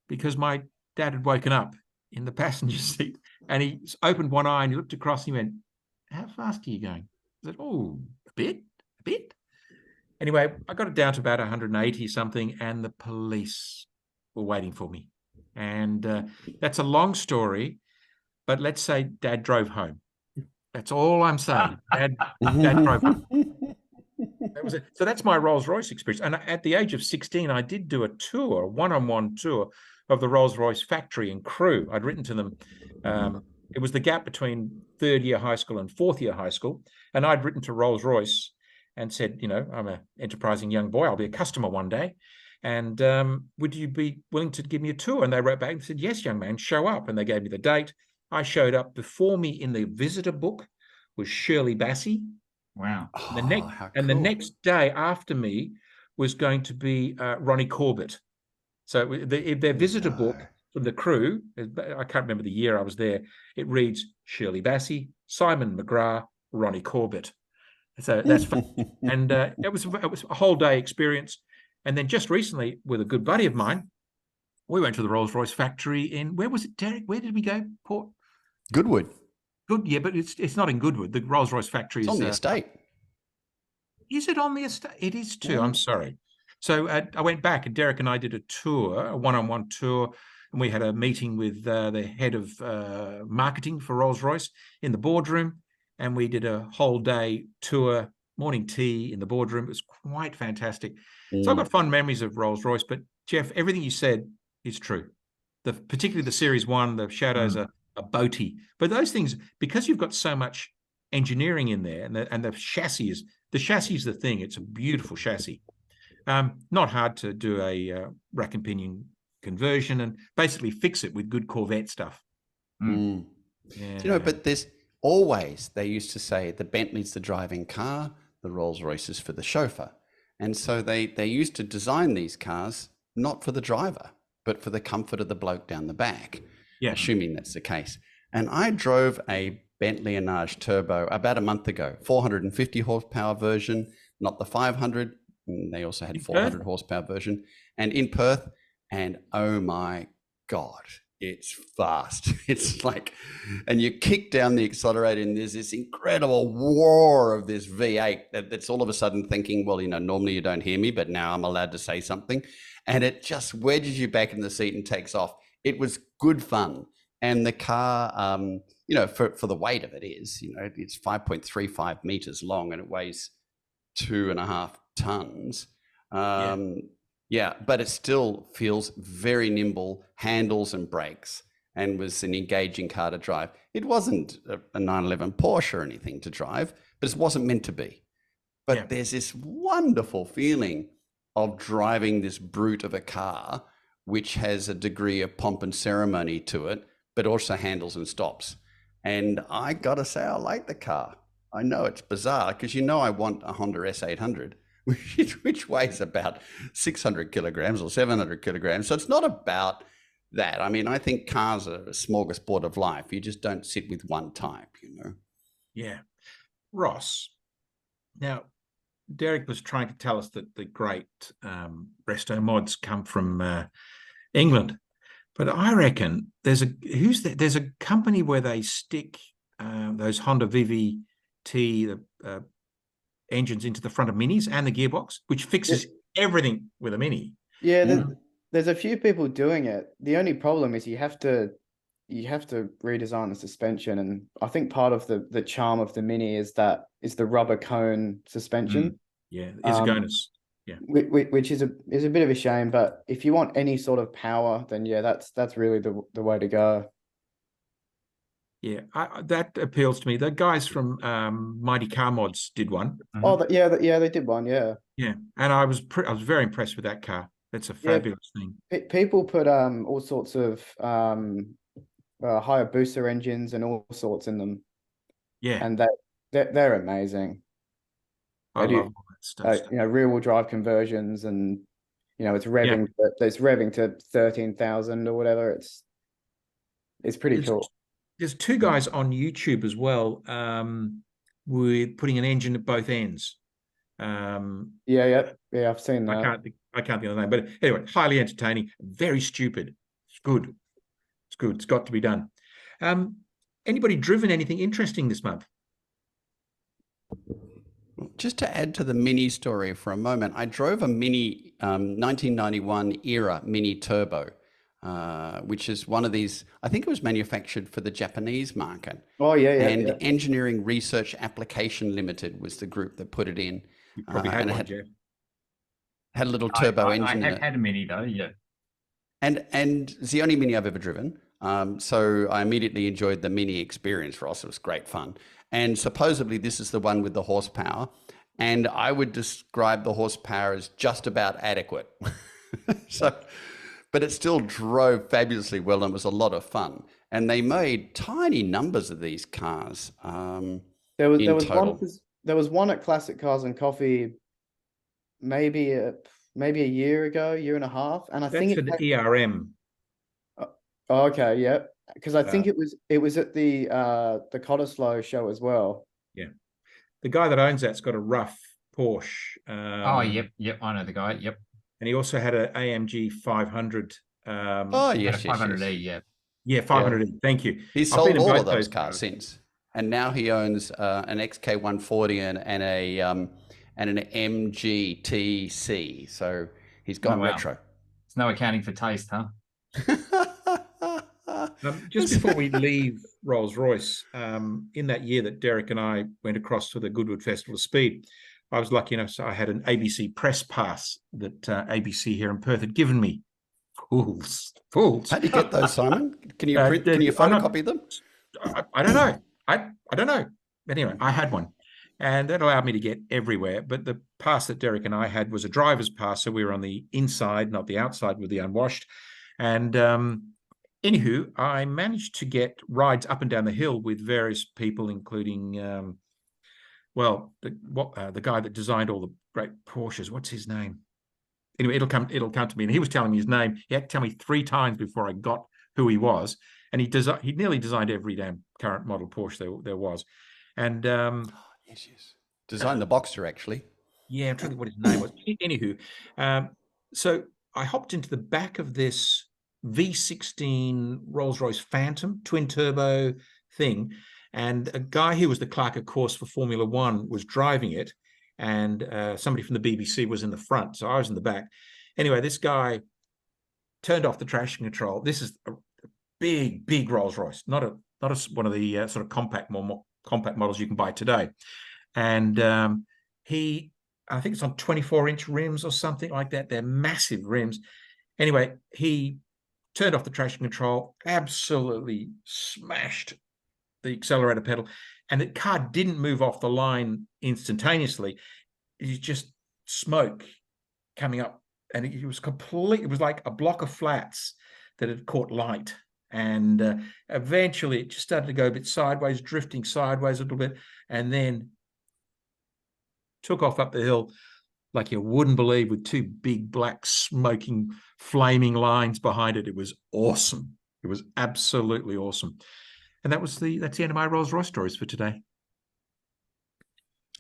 because my dad had woken up in the passenger seat, and he opened one eye and he looked across and he went, "How fast are you going?" I said, "Oh, a bit." Anyway, I got it down to about 180 something, and the police were waiting for me. And that's a long story, but let's say Dad drove home. That's all I'm saying. Dad drove home. That was it. So that's my Rolls-Royce experience. And at the age of 16, I did do a one-on-one tour of the Rolls-Royce factory and crew. I'd written to them. It was the gap between third-year high school and fourth-year high school. And I'd written to Rolls-Royce and said, I'm an enterprising young boy. I'll be a customer one day. And would you be willing to give me a tour? And they wrote back and said, yes, young man, show up. And they gave me the date. I showed up. Before me in the visitor book was Shirley Bassey. Wow. The next day after me was going to be Ronnie Corbett. So their visitor book from the crew, I can't remember the year I was there, it reads Shirley Bassey, Simon McGrath, Ronnie Corbett. So that's fun. And it was a whole day experience. And then just recently, with a good buddy of mine, we went to the Rolls-Royce factory in, where was it, Deryk? Where did we go, Port? Goodwood. Yeah, but it's not in Goodwood. The Rolls-Royce factory is on the estate. Is it on the estate? It is too. I'm sorry. So I went back, and Deryk and I did a tour, a one-on-one tour, and we had a meeting with the head of marketing for Rolls-Royce in the boardroom, and we did a whole day tour, morning tea in the boardroom. It was quite fantastic. So I've got fond memories of Rolls-Royce, but Jeff, everything you said is true. Particularly the Series 1, the shadows are boaty. But those things, because you've got so much engineering in there, and the chassis is the thing. It's a beautiful chassis. Not hard to do a rack and pinion conversion and basically fix it with good Corvette stuff. Yeah. But there's always, they used to say, the Bentley's the driving car, the Rolls-Royce is for the chauffeur. And so they used to design these cars not for the driver, but for the comfort of the bloke down the back, assuming that's the case. And I drove a Bentley Enage Turbo about a month ago, 450 horsepower version, not the 500. And they also had 400 horsepower version, and in Perth. And oh my God, it's fast. It's like, and you kick down the accelerator and there's this incredible roar of this V8 that's all of a sudden thinking, well, normally you don't hear me, but now I'm allowed to say something. And it just wedges you back in the seat and takes off. It was good fun. And the car, for the weight of it is, it's 5.35 meters long and it weighs 2.5 tons. But it still feels very nimble, handles and brakes, and was an engaging car to drive. It wasn't a 911 Porsche or anything to drive, but it wasn't meant to be. But there's this wonderful feeling of driving this brute of a car, which has a degree of pomp and ceremony to it, but also handles and stops. And I gotta say, I like the car. I know it's bizarre because I want a Honda S800, which weighs about 600 kilograms or 700 kilograms. So it's not about that. I mean, I think cars are a smorgasbord of life. You just don't sit with one type, Yeah. Ross, now, Deryk was trying to tell us that the great resto mods come from England. But I reckon there's a company where they stick those Honda VVT, the engines into the front of Minis and the gearbox, which fixes everything with a Mini. Yeah, there's a few people doing it. The only problem is you have to redesign the suspension, and I think part of the charm of the Mini is the rubber cone suspension. Yeah, isogonous. Yeah, which is a bit of a shame, but if you want any sort of power, then that's really the way to go. Yeah, that appeals to me. The guys from Mighty Car Mods did one. Oh, they did one. Yeah, and I was very impressed with that car. That's a fabulous thing. People put all sorts of Hayabusa engines and all sorts in them. Yeah, and they're amazing. I love all that stuff. Rear-wheel drive conversions, and it's revving to 13,000 or whatever. It's pretty cool. There's two guys on YouTube as well with putting an engine at both ends. I've seen that. I can't think of the name, but anyway, highly entertaining, very stupid. It's good. It's got to be done. Anybody driven anything interesting this month? Just to add to the Mini story for a moment, I drove a Mini 1991 era Mini Turbo, which is one of these, I think it was manufactured for the Japanese market. Oh, yeah. And Engineering Research Application Limited was the group that put it in. You probably had one, Jeff. Had a little turbo engine. I have had a Mini though, yeah. And it's the only Mini I've ever driven. So I immediately enjoyed the Mini experience, Ross. It was great fun. And supposedly this is the one with the horsepower. and I would describe the horsepower as just about adequate. So, but it still drove fabulously well and was a lot of fun. And they made tiny numbers of these cars. There was total. one at Classic Cars and Coffee, maybe a year ago, year and a half, and I That's think for the ERM. Oh, okay, yeah, because I think it was at the Cottesloe show as well. Yeah, the guy that owns that's got a rough Porsche. Yep, I know the guy. Yep, and he also had an AMG 500. Yes, 500E. Yeah, 500E. Thank you. He's sold all of those cars since, and now he owns an XK140 and an MGTC. So he's gone retro. There's no accounting for taste, huh? Just before we leave Rolls-Royce, in that year that Deryk and I went across to the Goodwood Festival of Speed, I was lucky enough, so I had an ABC press pass that ABC here in Perth had given me. Fools. How do you get those, Simon? Can you print? Can you photocopy them? I don't know. I don't know. But anyway, I had one, and that allowed me to get everywhere. But the pass that Deryk and I had was a driver's pass, so we were on the inside, not the outside, with the unwashed. And anywho, I managed to get rides up and down the hill with various people, including the guy that designed all the great Porsches. What's his name? Anyway, it'll come to me. And he was telling me his name. He had to tell me 3 times before I got who he was. And he nearly designed every damn current model Porsche there was. And yes. Designed the Boxster, actually. Yeah, I'm trying to think what his name was. Anywho, so I hopped into the back of this V16 Rolls-Royce Phantom twin turbo thing, and a guy who was the clerk of course for Formula One was driving it, and somebody from the BBC was in the front, so I was in the back. Anyway, this guy turned off the traction control. This is a big Rolls-Royce, not one of the sort of compact models you can buy today. And I think it's on 24-inch rims or something like that. They're massive rims. Anyway, he turned off the traction control, absolutely smashed the accelerator pedal, and the car didn't move off the line instantaneously. It was just smoke coming up, and it was like a block of flats that had caught light. And eventually it just started to go a bit sideways, drifting sideways a little bit, and then took off up the hill like you wouldn't believe, with 2 big black smoking flaming lines behind it. It was awesome. It was absolutely awesome. And that's the end of my Rolls-Royce stories for today.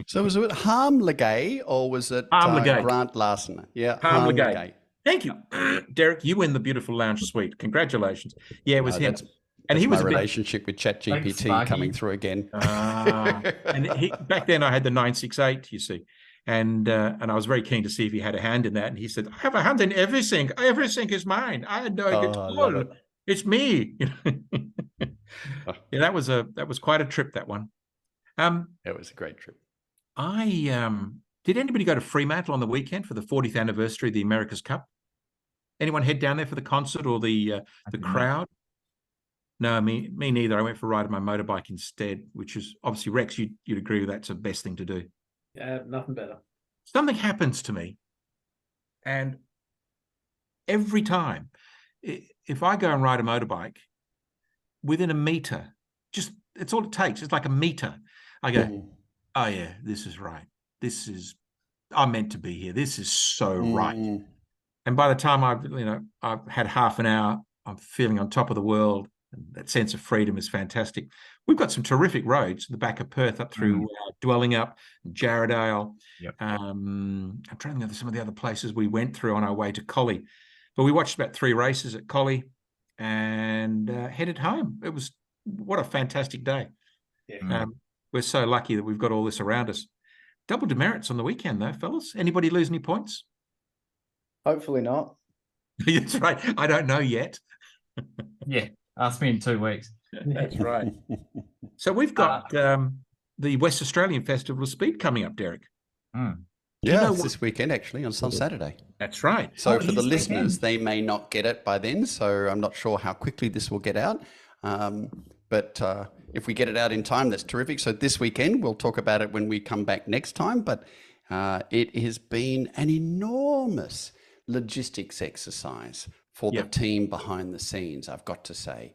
So was it Harmlegay or was it Grant Larson? Yeah, Harmlegay. Thank you, Deryk. You win the beautiful lounge suite. Congratulations. Yeah, it was him. And he was my relationship with ChatGPT coming through again. And back then I had the 968, you see, and I was very keen to see if he had a hand in that. And he said, "I have a hand in everything. Everything is mine. I had no idea. It's me." Yeah, that was quite a trip, that one. It was a great trip. Did anybody go to Fremantle on the weekend for the 40th anniversary of the America's Cup? Anyone head down there for the concert or the crowd? No, me neither. I went for a ride on my motorbike instead, which is obviously, Rex, you'd agree with that's the best thing to do. Yeah, nothing better. Something happens to me, and every time, if I go and ride a motorbike, within a meter, it's all it takes. It's like a meter. I go, oh yeah, this is right. I'm meant to be here. This is so right. And by the time I've had half an hour, I'm feeling on top of the world. And that sense of freedom is fantastic. We've got some terrific roads in the back of Perth up through Dwellingup, Jarrahdale. Yep. I'm trying to think of some of the other places we went through on our way to Collie. But we watched about 3 races at Collie and headed home. It was what a fantastic day. Yeah. We're so lucky that we've got all this around us. Double demerits on the weekend, though, fellas. Anybody lose any points? Hopefully not. That's right. I don't know yet. Yeah, ask me in 2 weeks. That's right. So we've got the West Australian Festival of Speed coming up, Deryk. Yeah, it's this weekend, actually, on Saturday. That's right. So for the listeners, they may not get it by then, so I'm not sure how quickly this will get out. But if we get it out in time, that's terrific. So this weekend, we'll talk about it when we come back next time. But it has been an enormous logistics exercise for the team behind the scenes, I've got to say.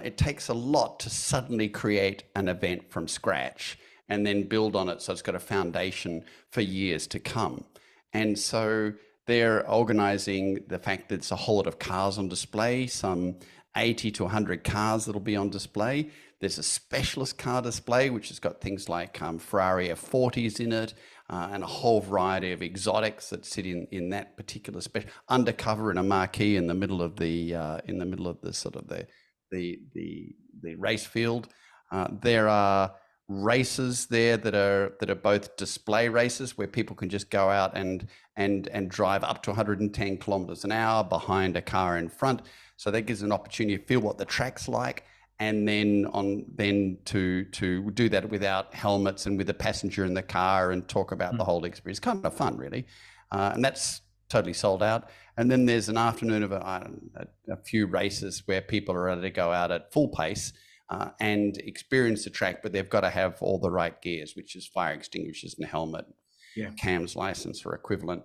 It takes a lot to suddenly create an event from scratch and then build on it so it's got a foundation for years to come. And so they're organizing the fact that it's a whole lot of cars on display, some 80 to 100 cars that'll be on display. There's a specialist car display, which has got things like Ferrari F40s in it, and a whole variety of exotics that sit in that particular special undercover in a marquee in the middle of the sort of the race field. There are races there that are both display races where people can just go out and drive up to 110 kilometers an hour behind a car in front. So that gives an opportunity to feel what the track's like, and then to do that without helmets and with a passenger in the car and talk about the whole experience. Kind of fun, really. And that's totally sold out. And then there's an afternoon of a few races where people are ready to go out at full pace and experience the track, but they've got to have all the right gears, which is fire extinguishers and a helmet, CAMS license or equivalent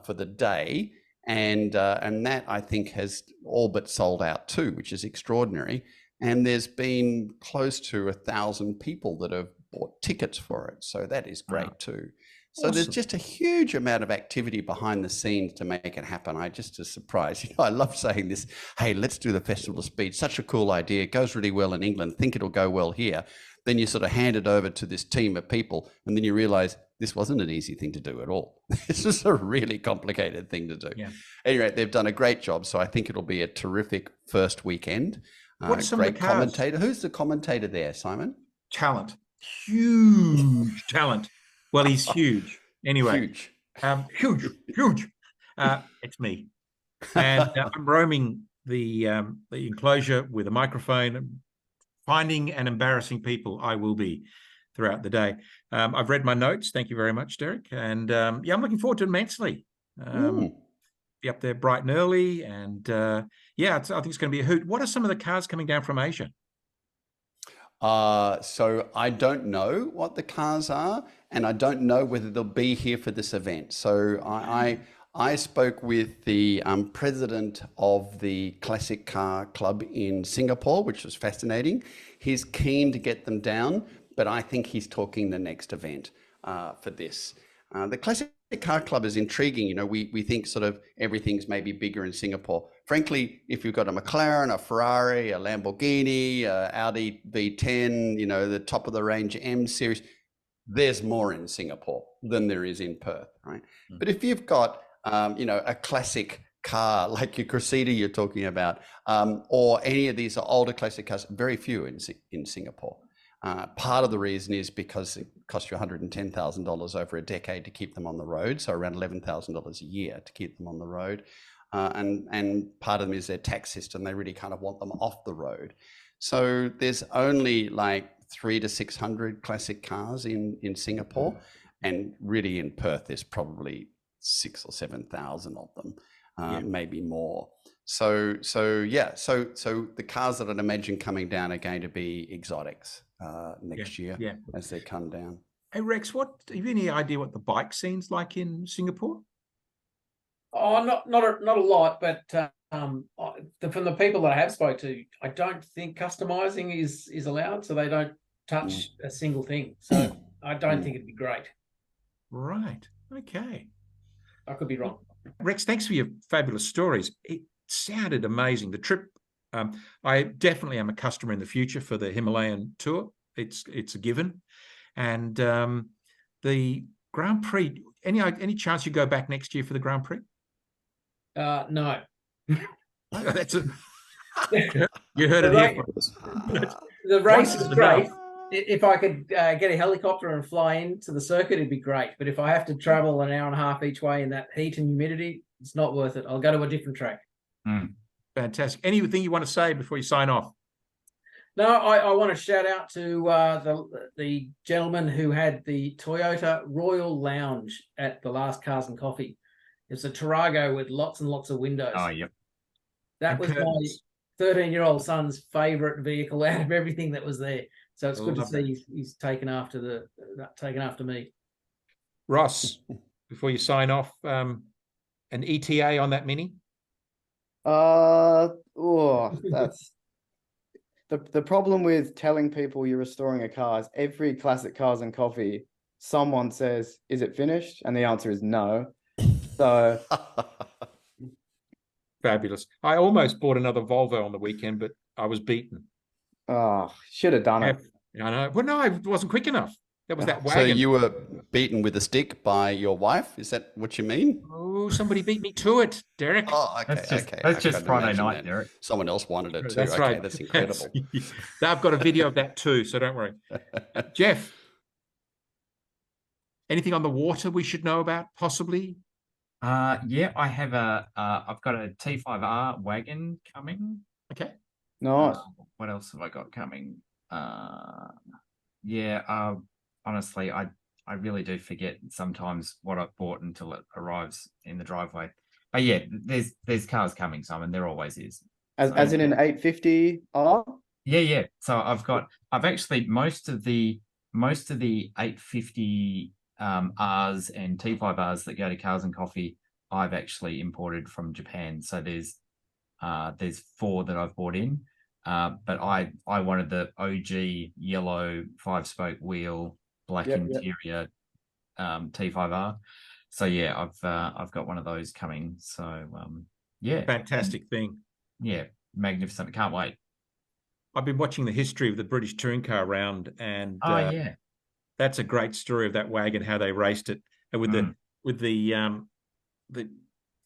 for the day. And that, I think, has all but sold out too, which is extraordinary. And there's been close to 1,000 people that have bought tickets for it. So that is great too. So there's just a huge amount of activity behind the scenes to make it happen. I just was surprised. You know, I love saying this, hey, let's do the Festival of Speed. Such a cool idea. It goes really well in England. Think it'll go well here. Then you sort of hand it over to this team of people, and then you realize this wasn't an easy thing to do at all. This is a really complicated thing to do. Yeah. Anyway, they've done a great job. So I think it'll be a terrific first weekend. What's some great of the cars? Commentator. Who's the commentator there, Simon? Talent. Huge talent. Well, he's huge. Anyway, huge. It's me, and I'm roaming the enclosure with a microphone, finding and embarrassing people. I will be throughout the day. I've read my notes. Thank you very much, Deryk. And I'm looking forward to it immensely. Be up there bright and early, and I think it's going to be a hoot. What are some of the cars coming down from Asia? So I don't know what the cars are, and I don't know whether they'll be here for this event. So I spoke with the president of the Classic Car Club in Singapore, which was fascinating. He's keen to get them down, but I think he's talking the next event for this. The Classic Car Club is intriguing. You know, we think sort of everything's maybe bigger in Singapore. Frankly, if you've got a McLaren, a Ferrari, a Lamborghini, a Audi V10, you know, the top of the range M series, there's more in Singapore than there is in Perth, right? But if you've got, a classic car like your Cressida you're talking about, or any of these older classic cars, very few in Singapore. Part of the reason is because it costs you $110,000 over a decade to keep them on the road, so around $11,000 a year to keep them on the road. And part of them is their tax system. They really kind of want them off the road. So there's only like 300 to 600 classic cars in Singapore, and really in Perth there's probably 6,000 or 7,000 of them, maybe more. So the cars that I'd imagine coming down are going to be exotics next year as they come down. Hey Rex, have you any idea what the bike scene's like in Singapore? Oh, not a lot, but from the people that I have spoke to, I don't think customizing is allowed, so they don't touch a single thing. So I don't think it'd be great. Right. Okay. I could be wrong. Rex, thanks for your fabulous stories. It sounded amazing. The trip, I definitely am a customer in the future for the Himalayan tour. It's a given. And the Grand Prix, any chance you go back next year for the Grand Prix? No. That's a you heard it here first. The race is great. If I could get a helicopter and fly into the circuit, it'd be great. But if I have to travel an hour and a half each way in that heat and humidity, it's not worth it. I'll go to a different track. Fantastic. Anything you want to say before you sign off? No, I want to shout out to the gentleman who had the Toyota Royal Lounge at the last Cars and Coffee. It's a Tarago with lots and lots of windows. Oh, yep. That was my 13-year-old son's favourite vehicle out of everything that was there. So it's good to Love see he's taken after me. Ross, before you sign off, an ETA on that Mini? That's the problem with telling people you're restoring a car is every classic Cars and Coffee, someone says, "Is it finished?" And the answer is no. So Fabulous. I almost bought another Volvo on the weekend, but I was beaten. should have done it. I know. Well, no, I wasn't quick enough. That was that So wagon. you were beaten with a stick by your wife? Is that what you mean? Oh, somebody beat me to it, Deryk. Oh, okay, That's just couldn't Friday imagine night, that. Deryk. Someone else wanted it too. That's okay, right. that's incredible. I've got a video of that too, so don't worry. Jeff, anything on the water we should know about, possibly? Yeah, I have I've got a T5R wagon coming. Okay. Nice. What else have I got coming? Honestly, I really do forget sometimes what I've bought until it arrives in the driveway. But yeah, there's cars coming, Simon. There always is. As in an 850R? Yeah. So I've actually most of the 850 Rs and T5Rs that go to Cars and Coffee, I've actually imported from Japan. So there's 4 that I've bought in. But I wanted the OG yellow 5-spoke wheel, black interior T5R. So yeah, I've got one of those coming. So yeah, Fantastic thing. Yeah, magnificent. Can't wait. I've been watching the history of the British touring car round, and yeah, that's a great story of that wagon, how they raced it, and with the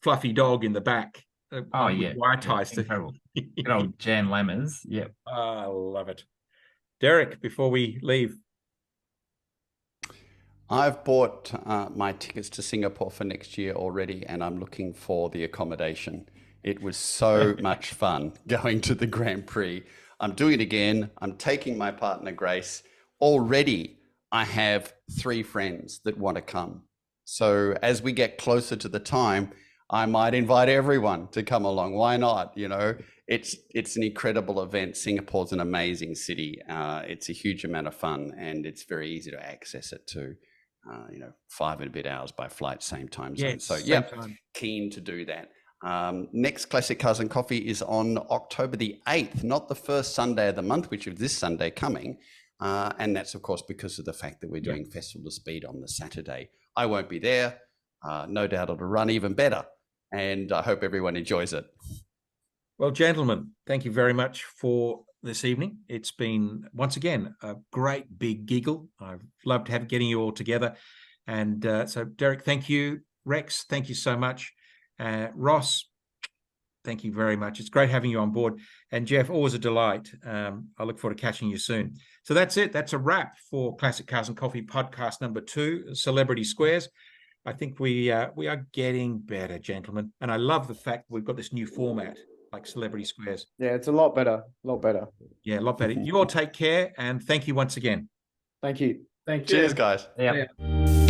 fluffy dog in the back. Wire ties. Incredible. Good old Jan Lammers. Yep. I love it. Deryk, before we leave. I've bought my tickets to Singapore for next year already, and I'm looking for the accommodation. It was so much fun going to the Grand Prix. I'm doing it again. I'm taking my partner, Grace. Already, I have 3 friends that want to come. So as we get closer to the time, I might invite everyone to come along. Why not? You know, it's an incredible event. Singapore's an amazing city. It's a huge amount of fun, and it's very easy to access it too. 5 and a bit hours by flight, same time zone. So keen to do that. Next Classic Cars and Coffee is on October the 8th, not the first Sunday of the month, which is this Sunday coming. And that's, of course, because of the fact that we're doing Festival of Speed on the Saturday. I won't be there. No doubt it'll run even better. And I hope everyone enjoys it. Well, gentlemen, thank you very much for this evening. It's been, once again, a great big giggle. I've loved getting you all together. And so, Deryk, thank you. Rex, thank you so much. Ross, thank you very much. It's great having you on board. And Jeff, always a delight. I look forward to catching you soon. So that's it. That's a wrap for Classic Cars and Coffee podcast number 2, Celebrity Squares. I think we are getting better, gentlemen. And I love the fact we've got this new format, like Celebrity Squares. Yeah, it's a lot better. Yeah, a lot better. You all take care, and thank you once again. Thank you. Thank you. Cheers, guys. Yeah. Yeah.